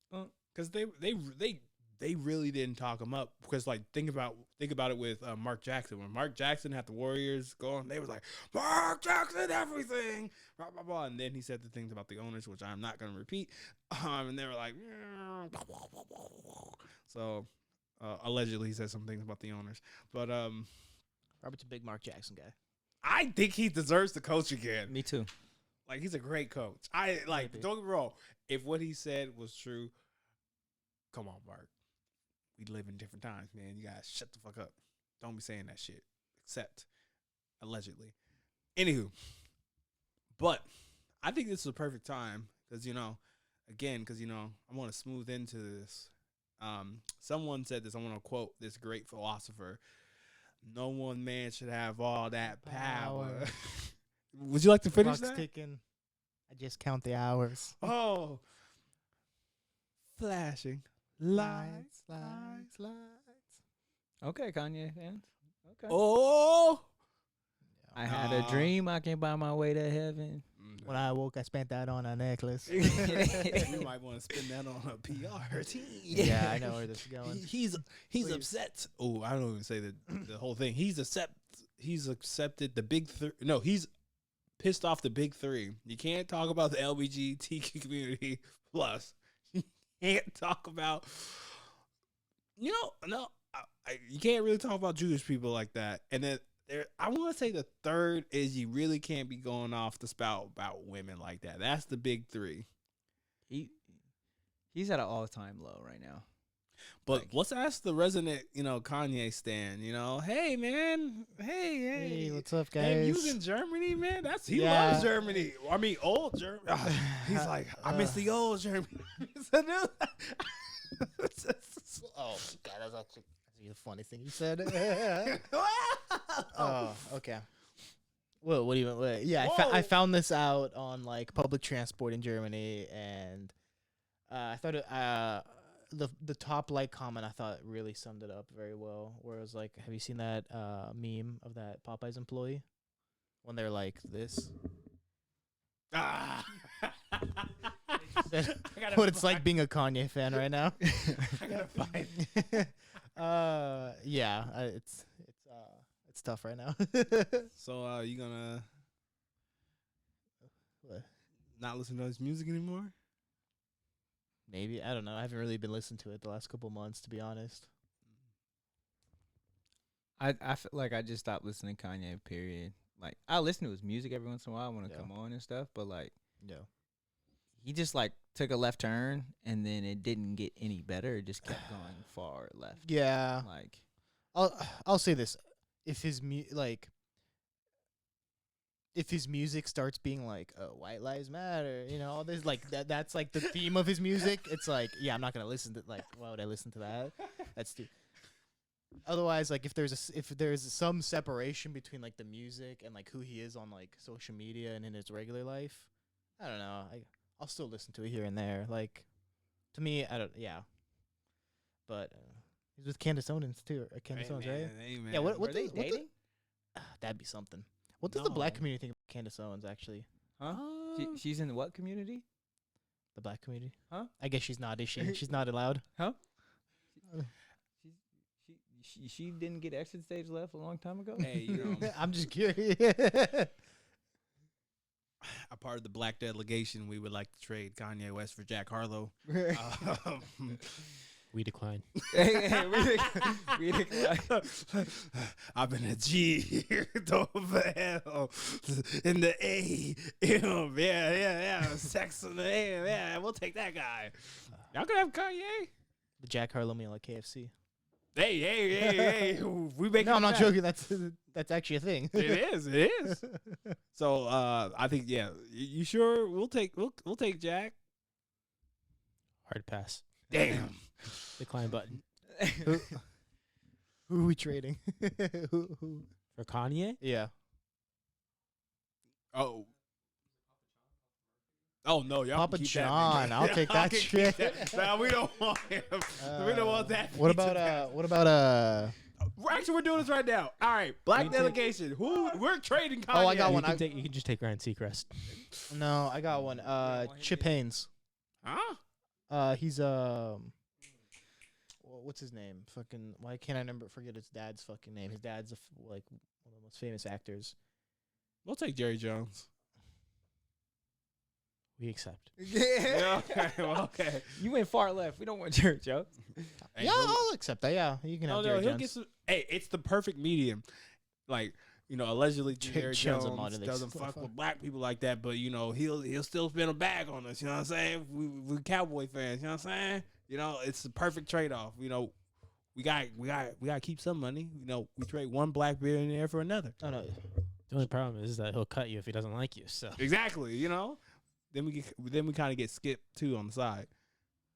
Speaker 1: Because they really didn't talk him up. Because like think about it with Mark Jackson. When Mark Jackson had the Warriors going, they was like, Mark Jackson everything, blah blah blah. And then he said the things about the owners, which I'm not gonna repeat. And they were like, so allegedly he said some things about the owners. But
Speaker 2: Robert's a big Mark Jackson guy.
Speaker 1: I think he deserves to coach again.
Speaker 3: Me too.
Speaker 1: Like he's a great coach. I like.
Speaker 2: Maybe.
Speaker 1: Don't get me wrong. If what he said was true, come on, Mark. We live in different times, man. You guys shut the fuck up. Don't be saying that shit. Except allegedly. Anywho, but I think this is a perfect time because I want to smooth into this. Someone said this. I want to quote this great philosopher. No one man should have all that power. Would you like to finish
Speaker 2: Clock's
Speaker 1: that?
Speaker 2: ticking. I just count the hours.
Speaker 1: Oh, flashing lights.
Speaker 3: Okay, Kanye fans. Okay.
Speaker 1: Oh,
Speaker 3: I had a dream. I can buy my way to heaven.
Speaker 2: When I woke, I spent that on a necklace.
Speaker 1: You might want to spend that on a PR team.
Speaker 2: Yeah, I know where this is going.
Speaker 1: He's
Speaker 2: Please.
Speaker 1: upset. Oh, I don't even say the whole thing. He's accepted the big three. No, he's pissed off the big three. You can't talk about the LGBTQ community plus. You can't talk about. You can't really talk about Jewish people like that. And then I want to say the third is you really can't be going off the spout about women like that. That's the big three.
Speaker 3: He's at an all-time low right now.
Speaker 1: But
Speaker 3: Like-
Speaker 1: let's ask the resident, Kanye stan. Hey man,
Speaker 2: Hey, what's up,
Speaker 1: Hey,
Speaker 2: guys?
Speaker 1: you was in Germany, man. He
Speaker 2: Yeah.
Speaker 1: loves Germany. I mean, old Germany. He's like, I miss the old Germany.
Speaker 2: Oh, God, that's actually the funny thing you said. Oh, okay. Well, what do you mean? Yeah, I found this out on like public transport in Germany, and I thought the top like comment I thought really summed it up very well. Where it was like, have you seen that meme of that Popeyes employee when they're like this? What it's like being a Kanye fan right now.
Speaker 1: I gotta find.
Speaker 2: Yeah, it's tough right now.
Speaker 1: So, you gonna
Speaker 2: What?
Speaker 1: not listen to his music anymore?
Speaker 2: Maybe, I don't know. I haven't really been listening to it the last couple months, to be honest.
Speaker 3: I feel like I just stopped listening to Kanye, period. Like, I listen to his music every once in a while when it
Speaker 2: Yeah.
Speaker 3: come on and stuff, but, like,
Speaker 2: No.
Speaker 3: he just, like, took a left turn, and then it didn't get any better. It just kept going far left.
Speaker 2: Yeah,
Speaker 3: Like,
Speaker 2: I'll say this: if his music starts being like, "Oh, white lives matter," all this like that's like the theme of his music. It's like, yeah, I'm not gonna listen to why would I listen to that? That's stupid. Otherwise, like if there's some separation between like the music and like who he is on like social media and in his regular life, I don't know. I'll still listen to it here and there. Like, to me, I don't. Yeah, but he's with Candace Owens too. Candace Owens, right?
Speaker 1: Amen.
Speaker 2: Yeah. What
Speaker 3: are they
Speaker 2: does- what
Speaker 3: dating?
Speaker 2: that'd be something. What does the black
Speaker 1: No.
Speaker 2: community think about Candace Owens? Actually,
Speaker 3: Huh? She's in what community?
Speaker 2: the black community.
Speaker 3: Huh?
Speaker 2: I guess she's not. Is she? She's not allowed.
Speaker 3: Huh? She didn't get exit stage left a long time ago?
Speaker 1: Hey,
Speaker 2: I'm just curious.
Speaker 1: a part of the black delegation, we would like to trade Kanye West for Jack Harlow.
Speaker 4: We decline.
Speaker 3: We decline.
Speaker 1: I've been a G over L in the A M. Yeah. Sex in the A. Yeah, we'll take that guy. Y'all can have Kanye.
Speaker 2: The Jack Harlow meal at KFC.
Speaker 1: Hey. We make
Speaker 2: No, I'm not
Speaker 1: that.
Speaker 2: joking. That's actually a thing.
Speaker 1: It is. So I think you sure we'll take Jack.
Speaker 4: Hard pass.
Speaker 1: Damn.
Speaker 4: Decline button.
Speaker 2: Who are we trading? who?
Speaker 4: For Kanye?
Speaker 2: Yeah.
Speaker 1: Oh no, y'all
Speaker 2: Papa
Speaker 1: can keep
Speaker 2: John,
Speaker 1: that.
Speaker 2: I'll take that
Speaker 1: can keep
Speaker 2: shit.
Speaker 1: that. No, we don't want him. We don't want that.
Speaker 2: What
Speaker 1: pizza
Speaker 2: about
Speaker 1: back. Actually, we're doing this right now. All right, black
Speaker 4: We take-
Speaker 1: delegation. Who we're trading? Kanye.
Speaker 2: Oh, I got one.
Speaker 4: You can just take Ryan Seacrest.
Speaker 2: No, I got one. Chip Haynes.
Speaker 1: Huh?
Speaker 2: He's what's his name? Fucking why can't I forget his dad's fucking name? His dad's like one of the most famous actors.
Speaker 1: We'll take Jerry Jones.
Speaker 4: We accept.
Speaker 1: Yeah. Okay.
Speaker 3: You went far left. We don't want Jerry Jones.
Speaker 1: Hey,
Speaker 2: Yeah,
Speaker 1: we'll-
Speaker 2: I'll accept that. Yeah, you can have Jerry
Speaker 1: he'll
Speaker 2: Jones.
Speaker 1: get some. Hey, it's the perfect medium. Like, allegedly Jerry
Speaker 2: Jones
Speaker 1: Jones
Speaker 2: a modern day
Speaker 1: doesn't
Speaker 2: stuff.
Speaker 1: fuck with black people like that, but he'll still spin a bag on us. You know what I'm saying? We Cowboy fans. You know what I'm saying? It's the perfect trade off. We got keep some money. We trade one black billionaire for another.
Speaker 2: Oh no,
Speaker 4: The only problem is that he'll cut you if he doesn't like you. So
Speaker 1: Exactly. Then we kind of get skipped too on the side.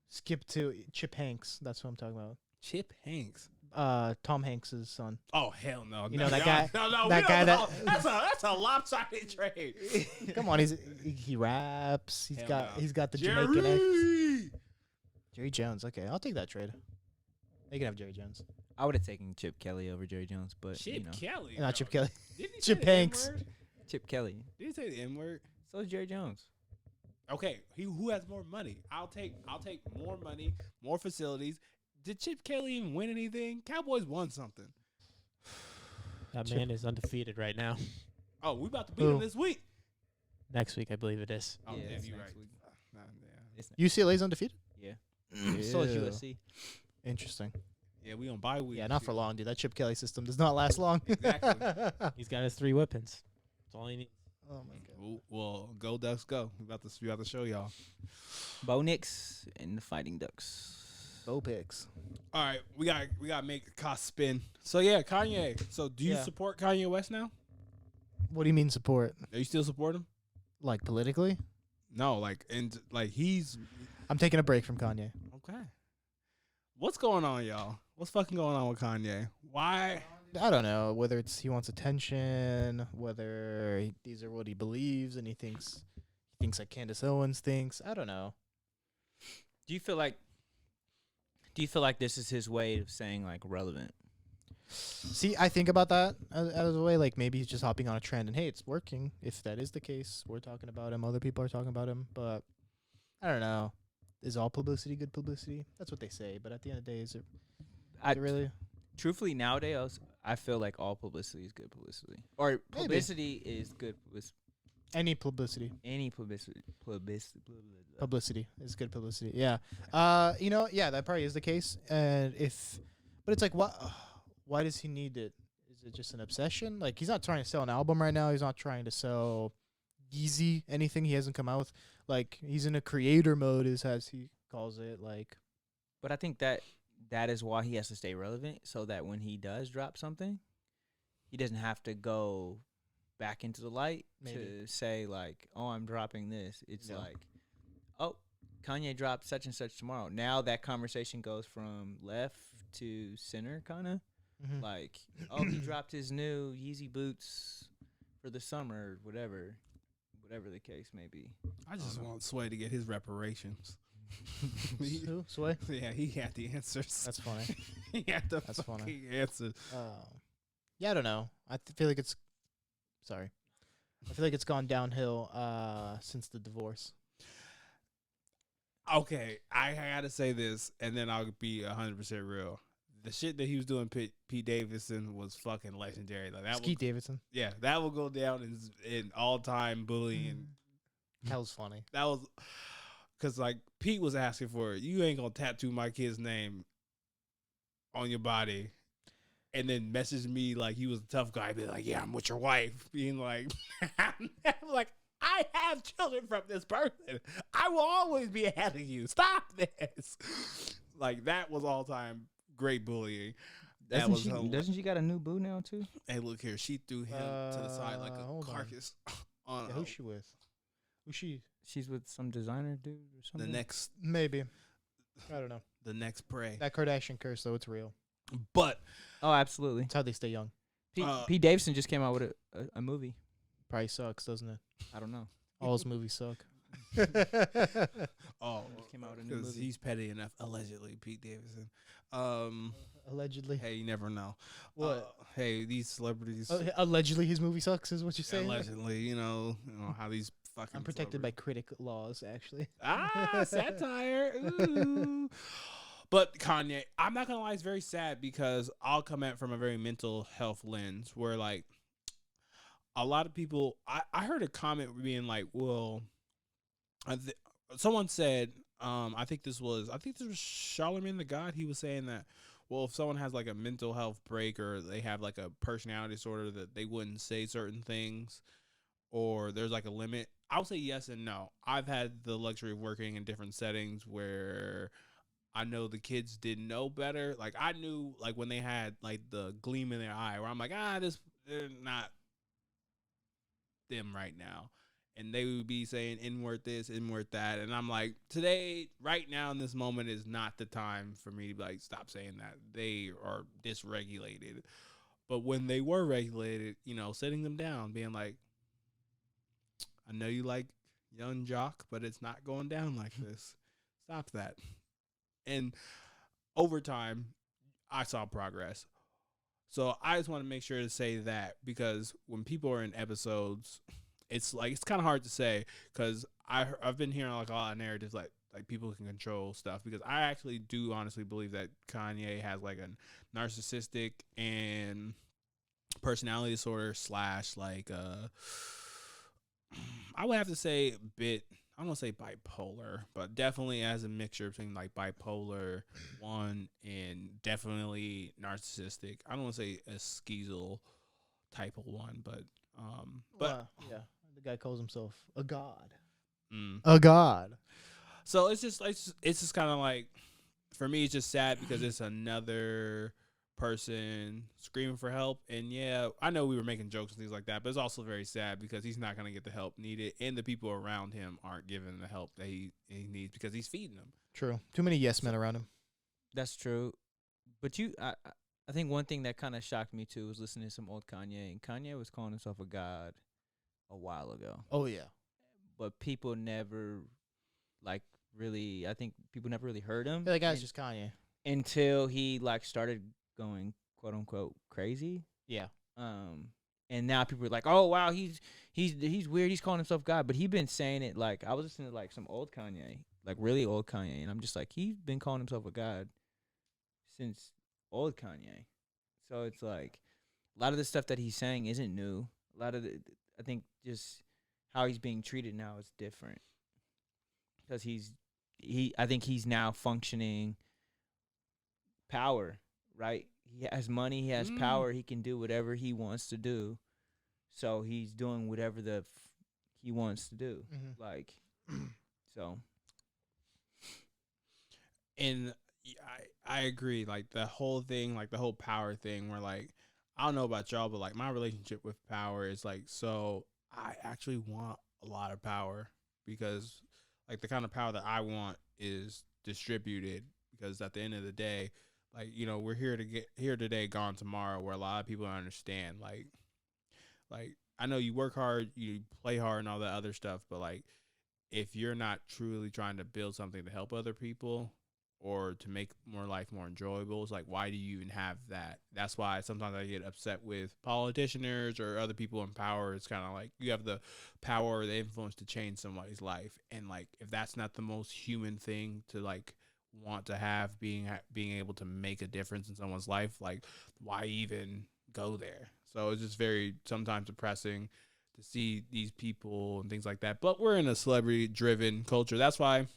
Speaker 2: skip to Chip Hanks. That's what I'm talking about.
Speaker 1: Chip Hanks.
Speaker 2: Tom Hanks's son.
Speaker 1: Oh hell no!
Speaker 2: You know that
Speaker 1: No,
Speaker 2: guy-
Speaker 1: No,
Speaker 2: that
Speaker 1: we
Speaker 2: guy
Speaker 1: don't
Speaker 2: that-
Speaker 1: know. that's a lopsided trade.
Speaker 2: Come on, he raps.
Speaker 1: Hell no.
Speaker 2: He's got the Jamaican accent.
Speaker 1: Jerry.
Speaker 2: Jerry Jones. Okay, I'll take that trade. They can have Jerry Jones.
Speaker 3: I would have taken Chip Kelly over Jerry Jones, but
Speaker 1: Chip Kelly.
Speaker 2: Not Chip Kelly.
Speaker 1: Didn't he
Speaker 2: Chip
Speaker 1: say the
Speaker 2: Hanks.
Speaker 1: N-word?
Speaker 3: Chip Kelly.
Speaker 1: Did he say the N word?
Speaker 3: So is Jerry Jones.
Speaker 1: Okay, who has more money? I'll take more money, more facilities. Did Chip Kelly even win anything? Cowboys won something.
Speaker 4: that man is undefeated right now.
Speaker 1: Oh, we about to beat
Speaker 2: Who?
Speaker 1: him this week.
Speaker 4: Next week, I believe it is.
Speaker 1: Oh,
Speaker 3: Yeah,
Speaker 1: damn,
Speaker 3: it's
Speaker 1: you
Speaker 3: next
Speaker 1: right.
Speaker 3: week.
Speaker 1: Yeah.
Speaker 3: It's
Speaker 2: UCLA's undefeated.
Speaker 3: Yeah. So is
Speaker 2: Ew.
Speaker 3: USC.
Speaker 2: Interesting.
Speaker 1: Yeah, we on bye week.
Speaker 2: Yeah, not for long, dude. That Chip Kelly system does not last long.
Speaker 1: Exactly.
Speaker 4: He's got his 3 weapons. That's all he needs.
Speaker 2: Oh my god.
Speaker 1: Well, go Ducks, go. We about to show y'all.
Speaker 3: Bo Nix and the Fighting Ducks.
Speaker 2: Bo picks.
Speaker 1: All right, we got to make the cost spin. So yeah, Kanye. So do you
Speaker 2: Yeah.
Speaker 1: support Kanye West now?
Speaker 2: What do you mean support?
Speaker 1: Are you still support him?
Speaker 2: Like politically?
Speaker 1: No, he's
Speaker 2: I'm taking a break from Kanye.
Speaker 1: okay. What's going on, y'all? What's fucking going on with Kanye? Why?
Speaker 2: I don't know whether it's he wants attention, whether these are what he believes, and he thinks like Candace Owens thinks. I don't know.
Speaker 3: Do you feel like this is his way of saying like relevant?
Speaker 2: See, I think about that as a way like maybe he's just hopping on a trend, and hey, it's working. If that is the case, we're talking about him. Other people are talking about him, but I don't know. Is all publicity good publicity? That's what they say. But at the end of the day, is it really?
Speaker 3: Truthfully, nowadays, I feel like all publicity is good publicity. Or
Speaker 2: Maybe.
Speaker 3: publicity is good publicity.
Speaker 2: Any publicity.
Speaker 3: Any publicity.
Speaker 2: Publicity is good publicity. Yeah. Yeah, that probably is the case. But it's like, why does he need it? Is it just an obsession? Like, he's not trying to sell an album right now. He's not trying to sell Yeezy, anything he hasn't come out with. Like, he's in a creator mode, as he calls it. Like,
Speaker 3: But I think that is why he has to stay relevant, so that when he does drop something, he doesn't have to go back into the light
Speaker 2: Maybe.
Speaker 3: to say like, "Oh, I'm dropping this." It's
Speaker 2: No.
Speaker 3: like, "Oh, Kanye dropped such and such tomorrow." Now that conversation goes from left to center, kind of like, "Oh, he dropped his new Yeezy boots for the summer, whatever the case may be."
Speaker 1: I just want Sway to get his reparations.
Speaker 2: who? Sway?
Speaker 1: Yeah, he had the answers.
Speaker 2: That's funny.
Speaker 1: He had the
Speaker 2: That's funny.
Speaker 1: fucking answers.
Speaker 2: Yeah, I don't know. I feel like it's. Sorry. I feel like it's gone downhill since the divorce.
Speaker 1: Okay, I gotta say this, and then I'll be 100% real. The shit that he was doing, Pete Davidson, was fucking legendary. Like that,
Speaker 2: Skeet Davidson.
Speaker 1: yeah, that will go down in all time bullying.
Speaker 2: That was funny.
Speaker 1: That was because like Pete was asking for it. You ain't gonna tattoo my kid's name on your body, and then message me like he was a tough guy, be like, yeah, I'm with your wife, being like, I'm like, I have children from this person. I will always be ahead of you. Stop this. Like, that was all time great bullying. That was
Speaker 3: Doesn't she got a new boo now too?
Speaker 1: Hey, look here. She threw him to the side like a
Speaker 2: hold on.
Speaker 1: carcass. On
Speaker 2: Yeah, who's she with? Who's she?
Speaker 3: She's with some designer dude or
Speaker 1: the
Speaker 3: something.
Speaker 1: next
Speaker 2: Maybe. I don't know.
Speaker 1: the next prey.
Speaker 2: That Kardashian curse, though, it's real.
Speaker 1: But
Speaker 3: Oh, absolutely.
Speaker 2: It's how they stay young.
Speaker 3: Pete Davidson just came out with a movie.
Speaker 2: Probably sucks, doesn't it?
Speaker 3: I don't know.
Speaker 2: All his movies suck.
Speaker 1: oh,
Speaker 3: Just came out with a new
Speaker 1: because
Speaker 3: movie.
Speaker 1: he's petty enough. Allegedly, Pete Davidson.
Speaker 2: Allegedly.
Speaker 1: Hey, you never know.
Speaker 2: What?
Speaker 1: Hey, these celebrities.
Speaker 2: Allegedly, his movie sucks, is what you're saying?
Speaker 1: Allegedly, you know how these fucking.
Speaker 2: I'm protected by critic laws, actually.
Speaker 1: Satire. Ooh. But Kanye, I'm not gonna lie, it's very sad because I'll come at it from a very mental health lens where like a lot of people. I heard a comment being like, well, someone said, I think this was Charlemagne the God. He was saying that, well, if someone has like a mental health break or they have like a personality disorder, that they wouldn't say certain things, or there's like a limit. I would say yes and no. I've had the luxury of working in different settings where I know the kids didn't know better. Like I knew like when they had like the gleam in their eye where I'm like, they're not them right now. And they would be saying inward this, inward that. And I'm like, today, right now in this moment is not the time for me to be like, stop saying that. They are dysregulated. But when they were regulated, sitting them down, being like, I know you like young jock, but it's not going down like this. Stop that. And over time, I saw progress. So I just want to make sure to say that because when people are in episodes, it's kind of hard to say because I've been hearing like a lot of narratives like people can control stuff because I actually do honestly believe that Kanye has like a narcissistic and personality disorder / like I would have to say I don't want to say bipolar, but definitely has a mixture between like bipolar 1 and definitely narcissistic. I don't want to say a schizo type of one, but
Speaker 2: yeah, the guy calls himself a god.
Speaker 1: Mm.
Speaker 2: A god.
Speaker 1: So it's just kind of like, for me, it's just sad because it's another person screaming for help. And yeah, I know we were making jokes and things like that, but it's also very sad because he's not going to get the help needed, and the people around him aren't giving the help that he needs because he's feeding them.
Speaker 2: True. Too many yes men around him.
Speaker 3: That's true. But I think one thing that kind of shocked me too was listening to some old Kanye, and Kanye was calling himself a god a while ago.
Speaker 2: Oh yeah.
Speaker 3: But people never really. I think people never really heard him.
Speaker 2: Yeah, that guy's just Kanye.
Speaker 3: Until he started going quote unquote crazy.
Speaker 2: Yeah.
Speaker 3: And now people are like, oh wow, he's weird. He's calling himself God, but he's been saying it like I was listening to like some old Kanye, like really old Kanye, and I'm just like he's been calling himself a god since old Kanye. So it's like a lot of the stuff that he's saying isn't new. A lot of I think just how he's being treated now is different because I think he's now functioning power, right? He has money, he has power, he can do whatever he wants to do. So he's doing whatever he wants to do.
Speaker 2: Mm-hmm.
Speaker 3: Like, so.
Speaker 1: And I agree. Like the whole thing, like the whole power thing where like, I don't know about y'all, but like my relationship with power is like, so I actually want a lot of power because like the kind of power that I want is distributed because at the end of the day, like, we're here today, gone tomorrow, where a lot of people don't understand. Like I know you work hard, you play hard and all that other stuff, but like if you're not truly trying to build something to help other people or to make life more enjoyable, it's like, why do you even have that? That's why sometimes I get upset with politicians or other people in power. It's kind of like you have the power or the influence to change somebody's life. And like, if that's not the most human thing to like want to have, being able to make a difference in someone's life, like why even go there? So it's just very sometimes depressing to see these people and things like that. But we're in a celebrity driven culture. That's why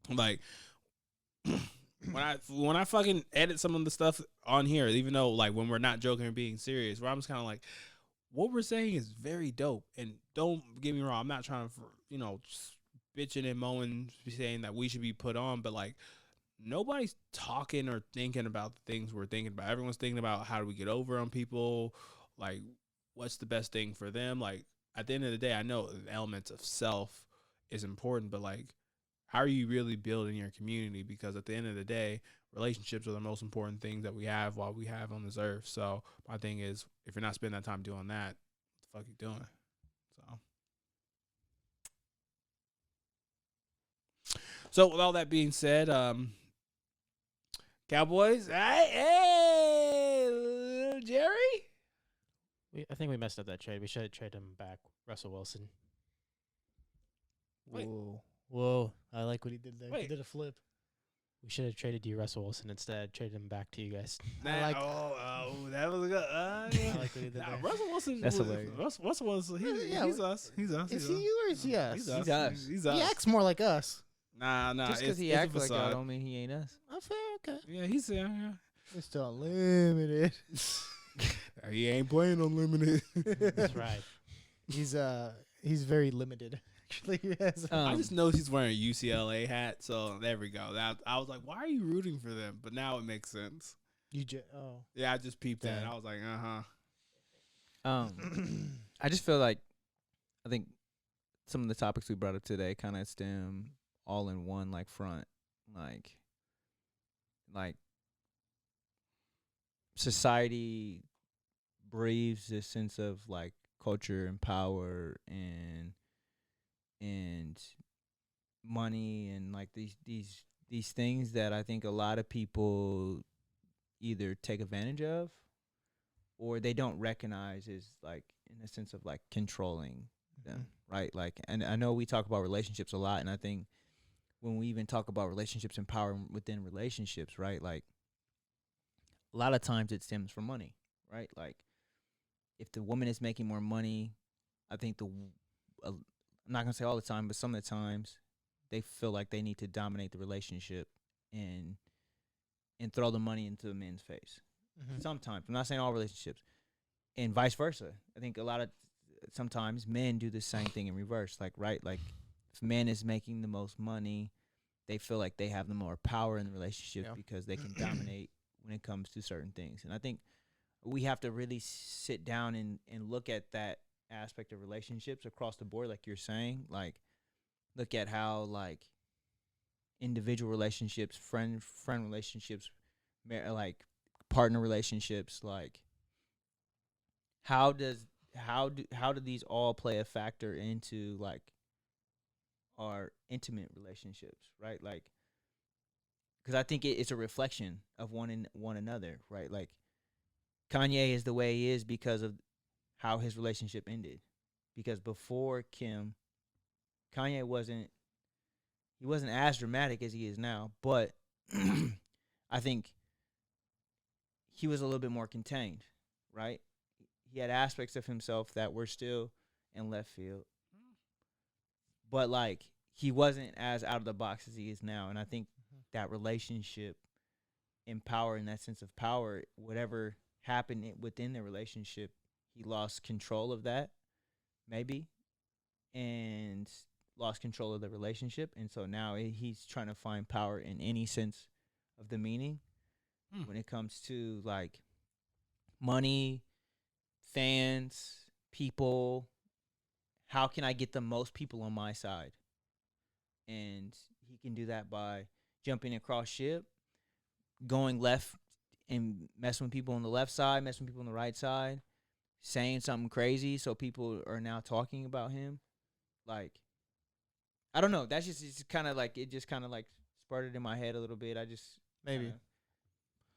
Speaker 1: like when I fucking edit some of the stuff on here, even though like when we're not joking or being serious, where I'm just kind of like, what we're saying is very dope. And don't get me wrong, I'm not trying to, just bitching and moaning, saying that we should be put on, but like nobody's talking or thinking about the things we're thinking about. Everyone's thinking about how do we get over on people, like what's the best thing for them. Like at the end of the day, I know the elements of self is important, but like how are you really building your community? Because at the end of the day, relationships are the most important things that we have while we have on this earth. So my thing is, if you're not spending that time doing that, what the fuck you doing? So with all that being said, Cowboys, hey, Jerry.
Speaker 4: I think we messed up that trade. We should have traded him back, Russell Wilson.
Speaker 1: Wait.
Speaker 2: Whoa! I like what he did there. He
Speaker 1: Wait.
Speaker 2: did a flip.
Speaker 4: We should have traded you Russell Wilson instead. Traded him back to you guys.
Speaker 2: I like-
Speaker 1: that was a good.
Speaker 2: I like what he did there.
Speaker 1: Russell Wilson.
Speaker 3: That's hilarious.
Speaker 1: Russell Wilson.
Speaker 2: Yeah,
Speaker 1: He's us. He's us.
Speaker 2: Is he you or is he us?
Speaker 1: He's us.
Speaker 3: He's us.
Speaker 1: He's
Speaker 2: He
Speaker 1: us.
Speaker 2: acts more like us.
Speaker 1: Nah.
Speaker 3: Just because he
Speaker 1: it's a
Speaker 3: acts like
Speaker 1: facade.
Speaker 3: I don't mean he ain't us.
Speaker 2: Oh, fair, okay.
Speaker 1: Yeah, he's yeah.
Speaker 2: Mr. Unlimited.
Speaker 1: He ain't playing unlimited.
Speaker 4: That's right.
Speaker 2: He's very limited. Actually, yes.
Speaker 1: I just know he's wearing a UCLA hat, so there we go. That I was like, why are you rooting for them? But now it makes sense. Yeah, I just peeped that.
Speaker 2: Damn.
Speaker 1: I was like,
Speaker 3: I just feel like I think some of the topics we brought up today kind of stem all in one like front, like society breathes this sense of like culture and power and money and like these things that I think a lot of people either take advantage of or they don't recognize as like in a sense of like controlling them, right? Like, and I know we talk about relationships a lot, and I think when we even talk about relationships and power within relationships, right? Like a lot of times it stems from money, right? Like if the woman is making more money, I think I'm not gonna say all the time, but some of the times they feel like they need to dominate the relationship and throw the money into the man's face. Sometimes, I'm not saying all relationships, and vice versa. I think sometimes men do the same thing in reverse. Like, right, like if a man is making the most money, they feel like they have the more power in the relationship because they can dominate when it comes to certain things. And I think we have to really sit down and look at that aspect of relationships across the board, like you're saying. Like, look at how like individual relationships, friend relationships, like partner relationships, like how do these all play a factor into like our intimate relationships, right? Like, because I think it's a reflection of one another, right? Like Kanye is the way he is because of how his relationship ended. Because before Kim, Kanye wasn't as dramatic as he is now, but I think he was a little bit more contained, right? He had aspects of himself that were still in left field, but like he wasn't as out of the box as he is now. And I think that relationship and power, and that sense of power, whatever happened within the relationship, he lost control of that, maybe, and lost control of the relationship. And so now he's trying to find power in any sense of the meaning when it comes to like money, fans, people. How can I get the most people on my side? And he can do that by jumping across ship, going left and messing with people on the left side, messing with people on the right side, saying something crazy so people are now talking about him. Like, I don't know. That's just kind of like, it just kind of like spurted in my head a little bit. I just
Speaker 2: Maybe.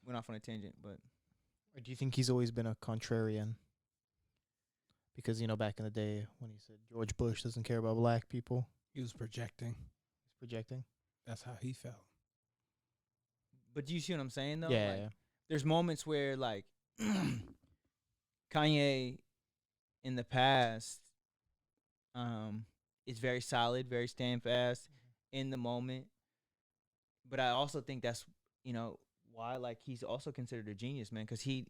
Speaker 3: went off on a tangent, but.
Speaker 2: Or do you think he's always been a contrarian? Because, back in the day when he said George Bush doesn't care about black people,
Speaker 1: he was projecting.
Speaker 2: he's projecting.
Speaker 1: That's how he felt.
Speaker 3: But do you see what I'm saying, though?
Speaker 2: Yeah,
Speaker 3: Like,
Speaker 2: yeah.
Speaker 3: There's moments where, like, Kanye in the past is very solid, very stand fast in the moment. But I also think that's you know why, like, he's also considered a genius, man, because he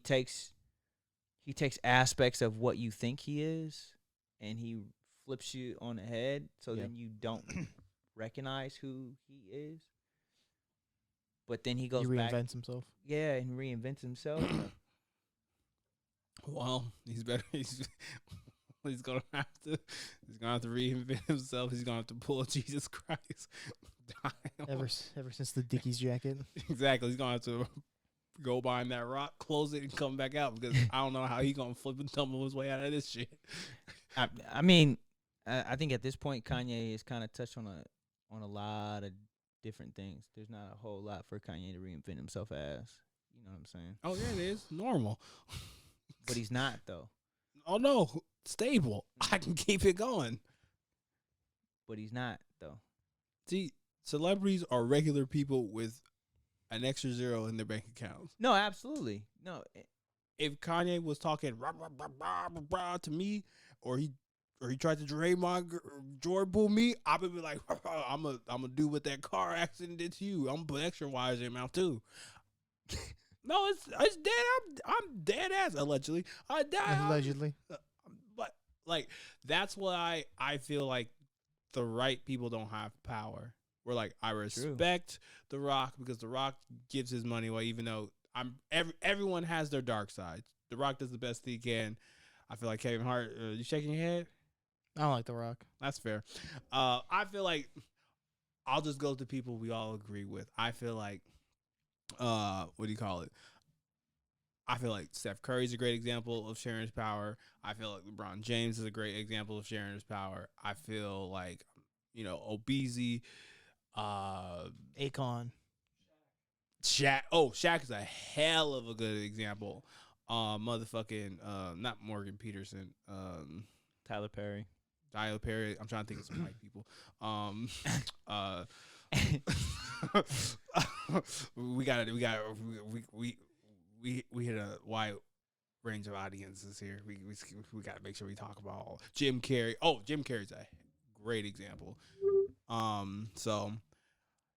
Speaker 3: takes aspects of what you think he is, and he flips you on the head, so
Speaker 2: Yeah.
Speaker 3: then you don't recognize who he is. But then he goes
Speaker 2: He
Speaker 3: back,
Speaker 2: reinvents himself.
Speaker 3: yeah, and reinvents himself.
Speaker 1: Well, he's better. He's gonna have to. He's gonna have to reinvent himself. He's gonna have to pull Jesus Christ.
Speaker 2: Ever since the Dickies jacket.
Speaker 1: Exactly. He's gonna have to go behind that rock, close it, and come back out because I don't know how he's gonna flip and tumble his way out of this shit.
Speaker 3: I mean, I think at this point Kanye has kind of touched on a lot of different things. There's not a whole lot for Kanye to reinvent himself as. You know what I'm saying?
Speaker 1: Oh yeah, it is normal.
Speaker 3: But he's not, though.
Speaker 1: Oh no, stable. I can keep it going.
Speaker 3: But he's not, though.
Speaker 1: See, celebrities are regular people with an extra zero in their bank accounts.
Speaker 3: No, absolutely. No.
Speaker 1: If Kanye was talking rah, rah, rah, rah, rah, rah, to me, or he tried to Draymond Jordan Poole me, I would be like, I'm gonna do what that car accident did to you. I'm gonna put extra wires in your mouth too. No, it's dead. I'm dead ass allegedly.
Speaker 2: Allegedly.
Speaker 1: But like that's why I feel like the right people don't have power. We're like, I respect The Rock because The Rock gives his money away, even though everyone has their dark side. The Rock does the best he can. I feel like Kevin Hart. You shaking your head?
Speaker 2: I don't like The Rock.
Speaker 1: That's fair. I feel like I'll just go to people we all agree with. I feel like, what do you call it? I feel like Steph Curry's a great example of sharing his power. I feel like LeBron James is a great example of sharing his power. I feel like, Obese,
Speaker 2: Akon.
Speaker 1: Shaq. Oh, Shaq is a hell of a good example. Motherfucking, not Morgan Peterson.
Speaker 3: Tyler Perry.
Speaker 1: Tyler Perry. I'm trying to think of some white people. We hit a wide range of audiences here. We got to make sure we talk about all. Jim Carrey. Oh, Jim Carrey's a great example. So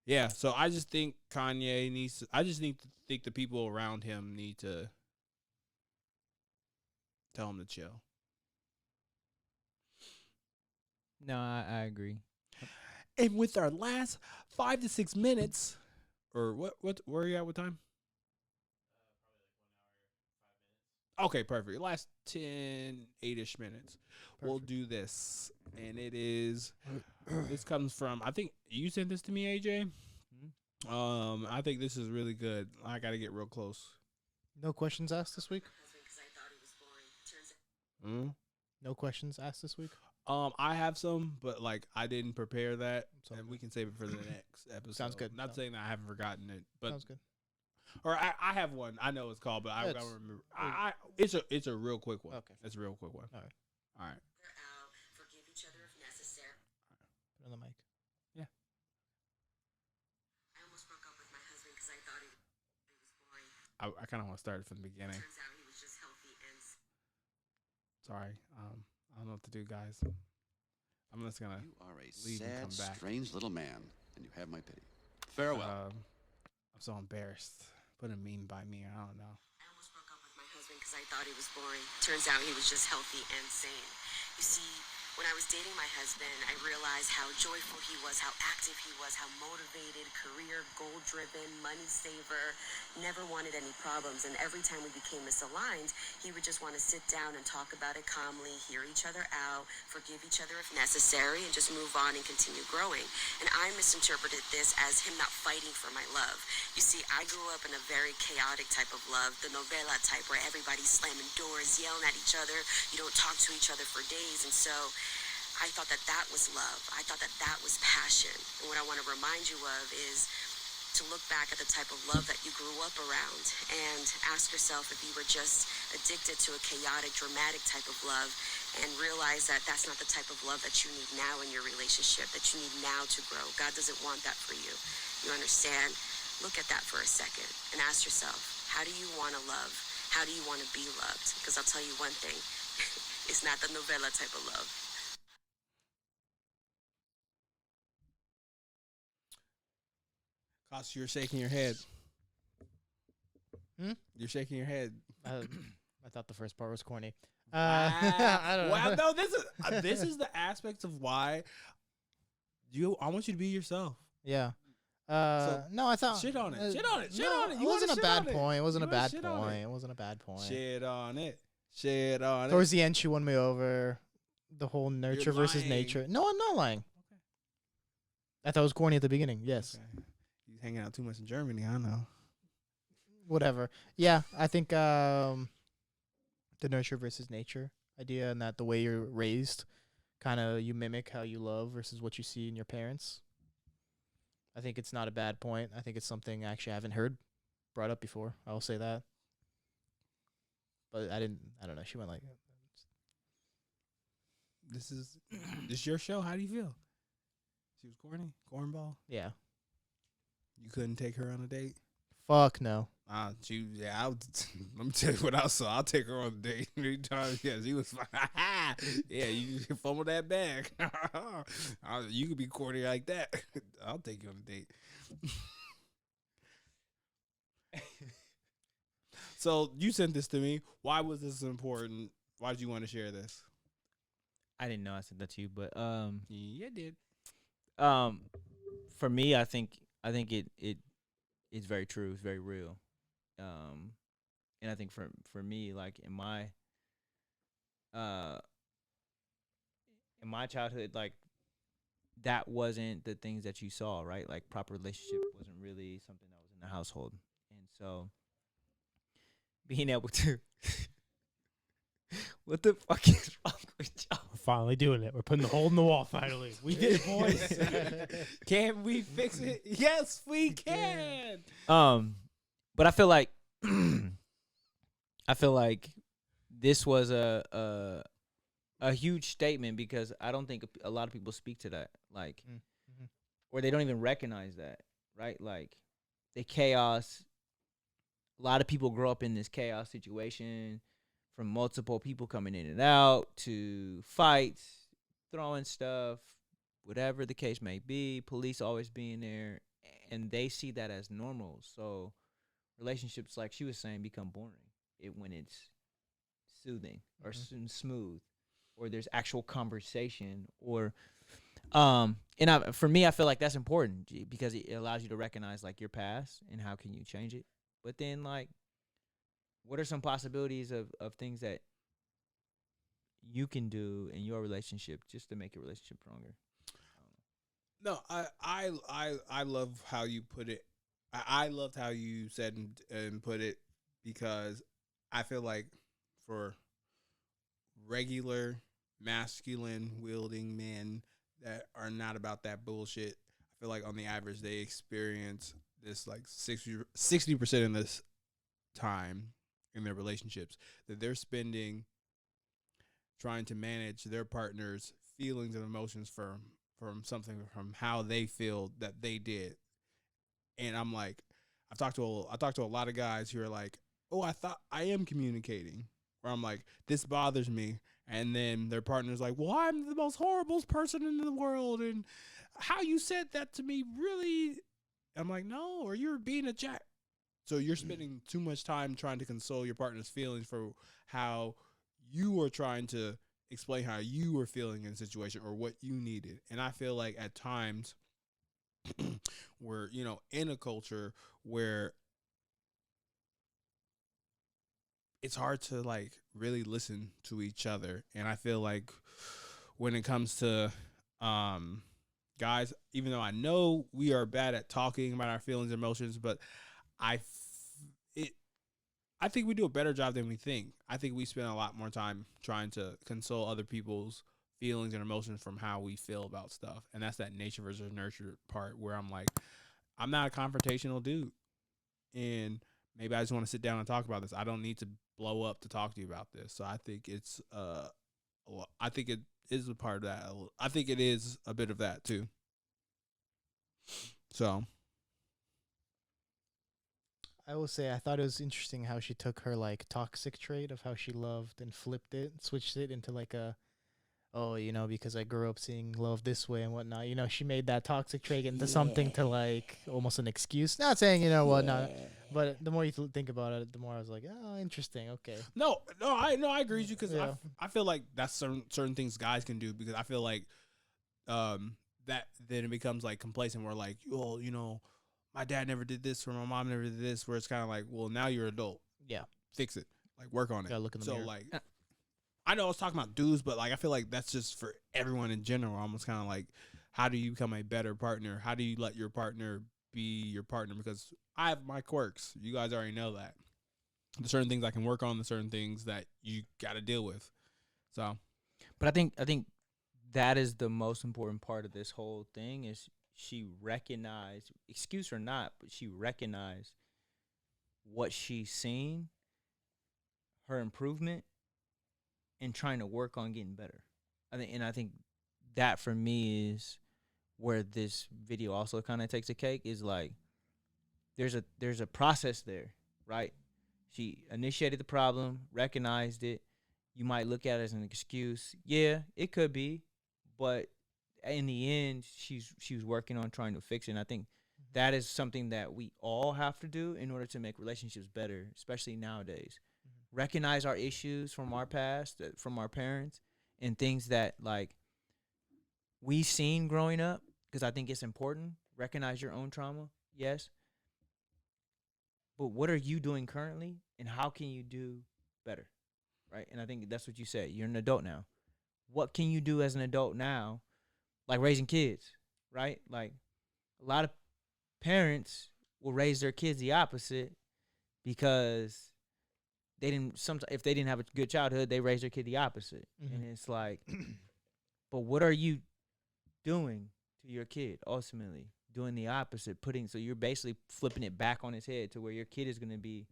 Speaker 1: yeah. So I just think Kanye needs to. I just think the people around him need to tell him to chill.
Speaker 3: No, I agree.
Speaker 1: And with our last 5 to 6 minutes, or what? Where are you at with time? Okay, perfect. Last 10, 8-ish minutes. We'll do this. And it is, this comes from, I think you sent this to me, AJ. I think this is really good. I got to get real close.
Speaker 2: No questions asked this week?
Speaker 1: Hmm?
Speaker 2: No questions asked this week?
Speaker 1: I have some, but like I didn't prepare that,
Speaker 2: Sounds
Speaker 1: and we can save it for the next episode.
Speaker 2: Sounds good.
Speaker 1: Not saying that I haven't forgotten it, but
Speaker 2: Sounds good.
Speaker 1: or I have one. I know it's called, but I gotta remember. It's a real quick one.
Speaker 2: Okay.
Speaker 1: It's a real quick one.
Speaker 2: All right.
Speaker 1: All right.
Speaker 6: Forgive each other if necessary.
Speaker 2: Put on the mic.
Speaker 6: I almost broke up with my husband because I thought he was boring.
Speaker 1: I kind of want to start it from the beginning.
Speaker 6: Turns out he was just healthy and
Speaker 1: Sorry. I don't know what to do, guys. I'm just gonna.
Speaker 7: You are a
Speaker 1: leave and
Speaker 7: sad,
Speaker 1: come back.
Speaker 7: strange little man, and you have my pity. Farewell.
Speaker 1: I'm so embarrassed. Put a meme by me. I don't know.
Speaker 6: I almost broke up with my husband because I thought he was boring. Turns out he was just healthy and sane. You see, when I was dating my husband, I realized how joyful he was, how active he was, how motivated, career, goal-driven, money saver, never wanted any problems. And every time we became misaligned, he would just want to sit down and talk about it calmly, hear each other out, forgive each other if necessary, and just move on and continue growing. And I misinterpreted this as him not fighting for my love. You see, I grew up in a very chaotic type of love, the novela type, where everybody's slamming doors, yelling at each other. You don't talk to each other for days. And so I thought that that was love. I thought that that was passion. And what I want to remind you of is to look back at the type of love that you grew up around and ask yourself if you were just addicted to a chaotic, dramatic type of love, and realize that that's not the type of love that you need now in your relationship, that you need now to grow. God doesn't want that for you. You understand? Look at that for a second and ask yourself, how do you want to love? How do you want to be loved? Because I'll tell you one thing, it's not the novela type of love.
Speaker 1: House, you're shaking your head.
Speaker 2: Hmm?
Speaker 1: You're shaking your head.
Speaker 2: I thought the first part was corny.
Speaker 1: I don't know. Well, no, this is the aspects of why I want you to be yourself.
Speaker 2: Yeah.
Speaker 1: So,
Speaker 2: No, I thought
Speaker 1: shit on it. Shit on it. Shit
Speaker 2: no,
Speaker 1: on it.
Speaker 2: It
Speaker 1: You
Speaker 2: wasn't
Speaker 1: wanna
Speaker 2: a
Speaker 1: shit
Speaker 2: bad
Speaker 1: on it.
Speaker 2: point. It wasn't
Speaker 1: You
Speaker 2: a
Speaker 1: wanna
Speaker 2: bad
Speaker 1: shit on
Speaker 2: point.
Speaker 1: it.
Speaker 2: It wasn't a bad point.
Speaker 1: Shit on it. Shit on
Speaker 2: Towards
Speaker 1: it.
Speaker 2: the end, she won me over. The whole nurture versus
Speaker 1: lying.
Speaker 2: nature. No, I'm not lying.
Speaker 1: Okay.
Speaker 2: I thought it was corny at the beginning. Yes.
Speaker 1: Okay. You hanging out too much in Germany, I know.
Speaker 2: Whatever. Yeah, I think the nurture versus nature idea, and that the way you're raised, kind of you mimic how you love versus what you see in your parents. I think it's not a bad point. I think it's something actually I haven't heard brought up before. I will say that. But I don't know. She went like,
Speaker 1: This is your show. How do you feel? She was corny, cornball.
Speaker 2: yeah,
Speaker 1: You couldn't take her on a date.
Speaker 2: fuck no.
Speaker 1: Let me tell you what I saw. I'll take her on a date anytime. Yeah, she was like, yeah, you fumble that bag. You could be corny like that. I'll take you on a date. So you sent this to me. Why was this important? Why did you want to share this?
Speaker 3: I didn't know I said that to you, but
Speaker 1: Yeah, I did.
Speaker 3: for me, I think it it's very true. It's very real. And I think for me, like in my childhood, like that wasn't the things that you saw, right? Like proper relationship wasn't really something that was in the household, and so being able to. What the fuck is wrong with y'all?
Speaker 4: We're finally doing it. We're putting the hole in the wall. Finally, we did it, boys.
Speaker 1: Can we fix it? Yes, we can.
Speaker 3: But I feel like this was a huge statement because I don't think a lot of people speak to that, like, or they don't even recognize that, right? Like the chaos. A lot of people grow up in this chaos situation. From multiple people coming in and out to fights, throwing stuff, whatever the case may be, police always being there, and they see that as normal. So relationships, like she was saying, become boring when it's soothing or smooth, or there's actual conversation, or for me, I feel like that's important because it allows you to recognize like your past and how can you change it. But then like, what are some possibilities of things that you can do in your relationship just to make your relationship stronger?
Speaker 1: No, I love how you put it. I loved how you said and put it because I feel like for regular masculine wielding men that are not about that bullshit, I feel like on the average they experience this like 60% of this time in their relationships that they're spending trying to manage their partner's feelings and emotions from something from how they feel that they did. And I'm like, I talked to a lot of guys who are like, oh, I thought I am communicating. Where I'm like, this bothers me. And then their partner's like, well, I'm the most horrible person in the world. And how you said that to me really, I'm like, no, or you're being a jack. So you're spending too much time trying to console your partner's feelings for how you were trying to explain how you were feeling in a situation or what you needed. And I feel like at times we're, in a culture where it's hard to like really listen to each other. And I feel like when it comes to guys, even though I know we are bad at talking about our feelings and emotions, but I think we do a better job than we think. I think we spend a lot more time trying to console other people's feelings and emotions from how we feel about stuff. And that's that nature versus nurture part where I'm like, I'm not a confrontational dude. And maybe I just want to sit down and talk about this. I don't need to blow up to talk to you about this. So I think it's I think it is a part of that. I think it is a bit of that too. So
Speaker 2: I will say I thought it was interesting how she took her like toxic trait of how she loved and flipped it, switched it into like a oh, because I grew up seeing love this way and whatnot. She made that toxic trait into something to like almost an excuse. Not saying whatnot, but the more you think about it, the more I was like, oh, interesting. Okay.
Speaker 1: No, I agree with you because
Speaker 2: Yeah.
Speaker 1: I feel like that's certain things guys can do because I feel like that then it becomes like complacent where like, oh, my dad never did this or my mom never did this, where it's kind of like, well, now you're an adult,
Speaker 2: Yeah.
Speaker 1: fix it, like work on it.
Speaker 2: Gotta look in the mirror.
Speaker 1: Like, I know I was talking about dudes, but like I feel like that's just for everyone in general. Almost kind of like, how do you become a better partner? How do you let your partner be your partner? Because I have my quirks. You guys already know that. There's certain things I can work on. There's certain things that you got to deal with. So,
Speaker 3: But I think that is the most important part of this whole thing is she recognized, excuse or not, but she recognized what she's seen, her improvement, and trying to work on getting better. I think that for me is where this video also kind of takes a cake is like there's a process there, right? She initiated the problem, recognized it. You might look at it as an excuse. Yeah, it could be, but in the end, she was working on trying to fix it. And I think that is something that we all have to do in order to make relationships better, especially nowadays. Recognize our issues from our past, from our parents, and things that like we seen growing up. Because I think it's important. Recognize your own trauma, yes. But what are you doing currently, and how can you do better, right? And I think that's what you said. You're an adult now. What can you do as an adult now, like raising kids, right? Like a lot of parents will raise their kids the opposite because they didn't. Sometimes if they didn't have a good childhood, they raise their kid the opposite, and it's like, but what are you doing to your kid ultimately? Doing the opposite, so you're basically flipping it back on his head to where your kid is gonna be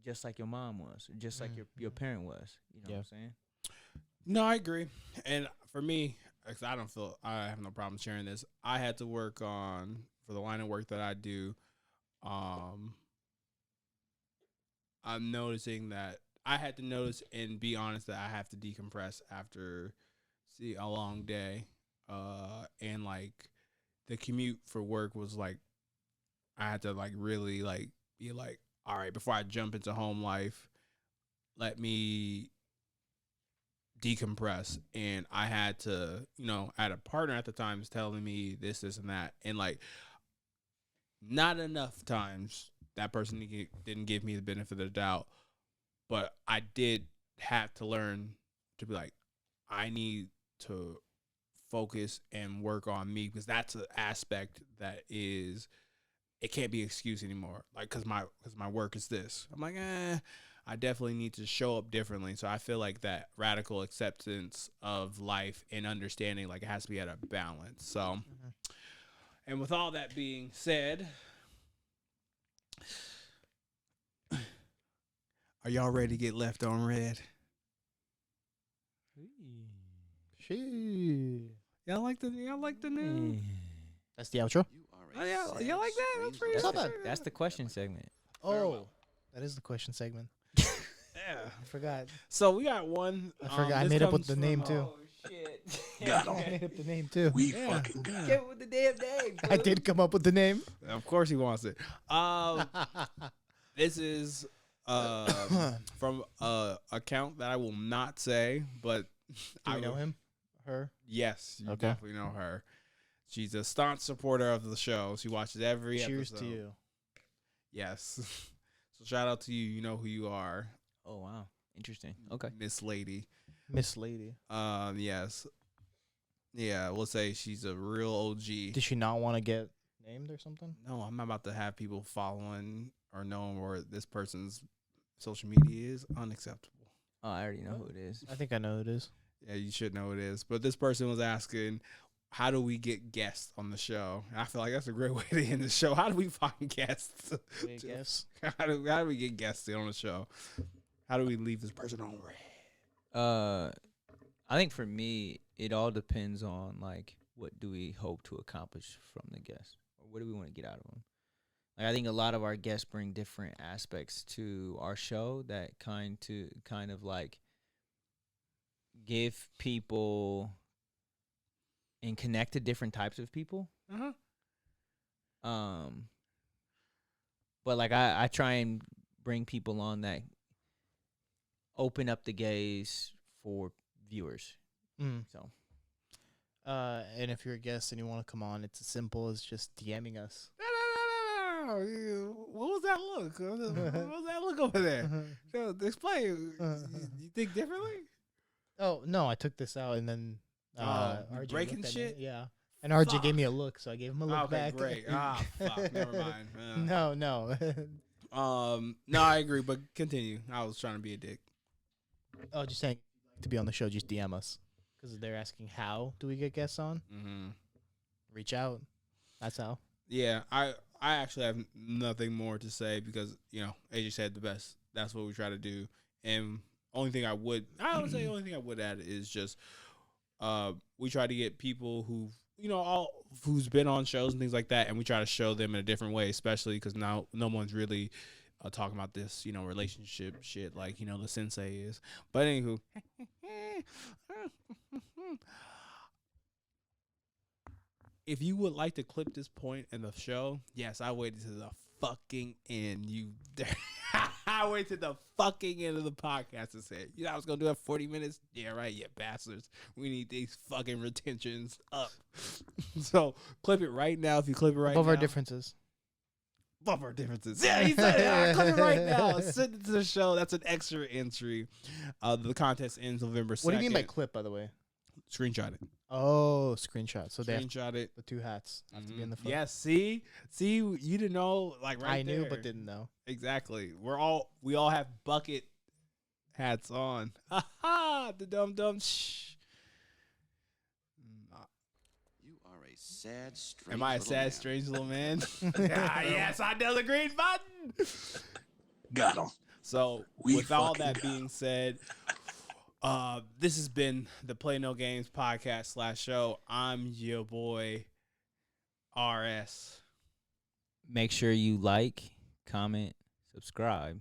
Speaker 3: just like your mom was, or just like your parent was. You know what I'm saying?
Speaker 1: no, I agree. And for me, 'cause I have no problem sharing this. I had to work on, for the line of work that I do, I'm noticing that I had to notice and be honest that I have to decompress after a long day. And like the commute for work was like, I had to like really like be like, all right, before I jump into home life, let me decompress. And I had to, I had a partner at the time telling me this, and that. And like, not enough times that person didn't give me the benefit of the doubt. But I did have to learn to be like, I need to focus and work on me, because that's an aspect that is, it can't be an excuse anymore. Like, cause my work is this. I'm like, I definitely need to show up differently. So I feel like that radical acceptance of life and understanding, like, it has to be at a balance. So, and with all that being said, are y'all ready to get left on red? Y'all like the new?
Speaker 2: That's the outro.
Speaker 1: Oh, yeah, y'all like that? That's pretty
Speaker 2: Not bad.
Speaker 3: That's the question segment.
Speaker 2: Oh, that is the question segment.
Speaker 1: Yeah.
Speaker 2: I forgot.
Speaker 1: So we got one.
Speaker 2: I forgot. I
Speaker 1: this
Speaker 2: made up with
Speaker 1: comes
Speaker 2: the
Speaker 1: from,
Speaker 2: name too.
Speaker 3: Shit.
Speaker 2: I made up the name too.
Speaker 7: fucking got
Speaker 3: Get with the damn name.
Speaker 2: I did come up with the name.
Speaker 1: Of course he wants it. This is from a account that I will not say, but
Speaker 2: Do we know him? Her?
Speaker 1: Yes, you
Speaker 2: Okay.
Speaker 1: definitely know her. She's a staunch supporter of the show. She watches every
Speaker 2: Cheers
Speaker 1: episode.
Speaker 2: to you.
Speaker 1: Yes. So shout out to you. You know who you are.
Speaker 3: Oh wow, interesting. Okay.
Speaker 1: Miss Lady.
Speaker 2: Miss Lady.
Speaker 1: Yes. Yeah, we'll say she's a real OG.
Speaker 2: Did she not want to get named or something?
Speaker 1: No, I'm not about to have people following or knowing where this person's social media is. Unacceptable.
Speaker 3: Oh, I already know who it is.
Speaker 2: I think I know who it is.
Speaker 1: Yeah, you should know who it is. But this person was asking, how do we get guests on the show? And I feel like that's a great way to end the show. How do we find guests?
Speaker 2: I guess.
Speaker 1: How do we get guests on the show? How do we leave this person on red?
Speaker 3: I think for me, it all depends on like what do we hope to accomplish from the guest, or what do we want to get out of them. Like I think a lot of our guests bring different aspects to our show that kind of like give people and connect to different types of people. But like I try and bring people on that open up the gaze for viewers. So,
Speaker 2: and if you're a guest and you want to come on, it's as simple as just DMing us.
Speaker 1: No. What was that look? What was that look over there? So, explain. You think differently?
Speaker 2: Oh no, I took this out and then RJ
Speaker 1: breaking
Speaker 2: looked at
Speaker 1: shit?
Speaker 2: me. Yeah, and RJ gave me a look, so I gave him a look
Speaker 1: Okay,
Speaker 2: back.
Speaker 1: great. Fuck. Never mind.
Speaker 2: No.
Speaker 1: No, I agree, but continue. I was trying to be a dick.
Speaker 2: Oh, just saying, to be on the show, just DM us. Because they're asking how do we get guests on? Reach out. That's how.
Speaker 1: Yeah, I actually have nothing more to say because, AJ said the best. That's what we try to do. And only thing I would add is just we try to get people who's been on shows and things like that, and we try to show them in a different way, especially because now no one's really talking about this, relationship shit like, the sensei is. But anywho, if you would like to clip this point in the show, yes, I waited to the fucking end. I waited to the fucking end of the podcast and said, I was going to do it 40 minutes? Yeah, right, you bastards. We need these fucking retentions up. So, clip it right now. If you clip it right now.
Speaker 2: Above our differences.
Speaker 1: Above our differences. Yeah, he said it. Clip it right now. Send it to the show. That's an extra entry. The contest ends November 2nd.
Speaker 2: What do you mean by clip, by the way?
Speaker 1: Screenshot it.
Speaker 2: Oh, screenshot. So
Speaker 1: Screenshot it.
Speaker 2: The two hats have to be in the front.
Speaker 1: Yeah, see, you didn't know, like right
Speaker 2: I knew,
Speaker 1: there.
Speaker 2: but didn't know.
Speaker 1: Exactly. We all have bucket hats on. Ha ha! The dumb. Shh.
Speaker 7: You are a sad, strange.
Speaker 1: Am I a
Speaker 7: little
Speaker 1: sad,
Speaker 7: man.
Speaker 1: strange little man? Yes, I know the green button.
Speaker 8: Got him.
Speaker 1: So,
Speaker 8: We
Speaker 1: with all
Speaker 8: fucking
Speaker 1: that
Speaker 8: got
Speaker 1: being said, this has been the Play No Games podcast / show. I'm your boy, RS.
Speaker 3: make sure you like, comment, subscribe,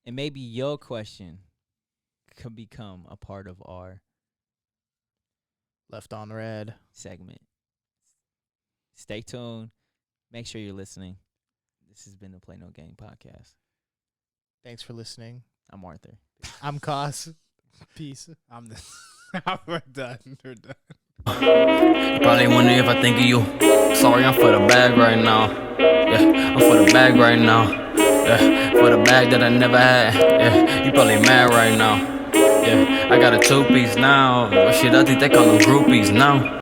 Speaker 3: and maybe your question could become a part of our
Speaker 2: Left on red.
Speaker 3: segment. Stay tuned. Make sure you're listening. This has been the Play No Game podcast.
Speaker 2: Thanks for listening.
Speaker 3: I'm Arthur.
Speaker 2: I'm Cos. Peace.
Speaker 1: We're done.
Speaker 9: Probably wonder if I think of you. Sorry, I'm for the bag right now. Yeah, I'm for the bag right now. Yeah, for the bag that I never had. Yeah, you probably mad right now. Yeah, I got a 2-piece now. Shit, I think they call them groupies now.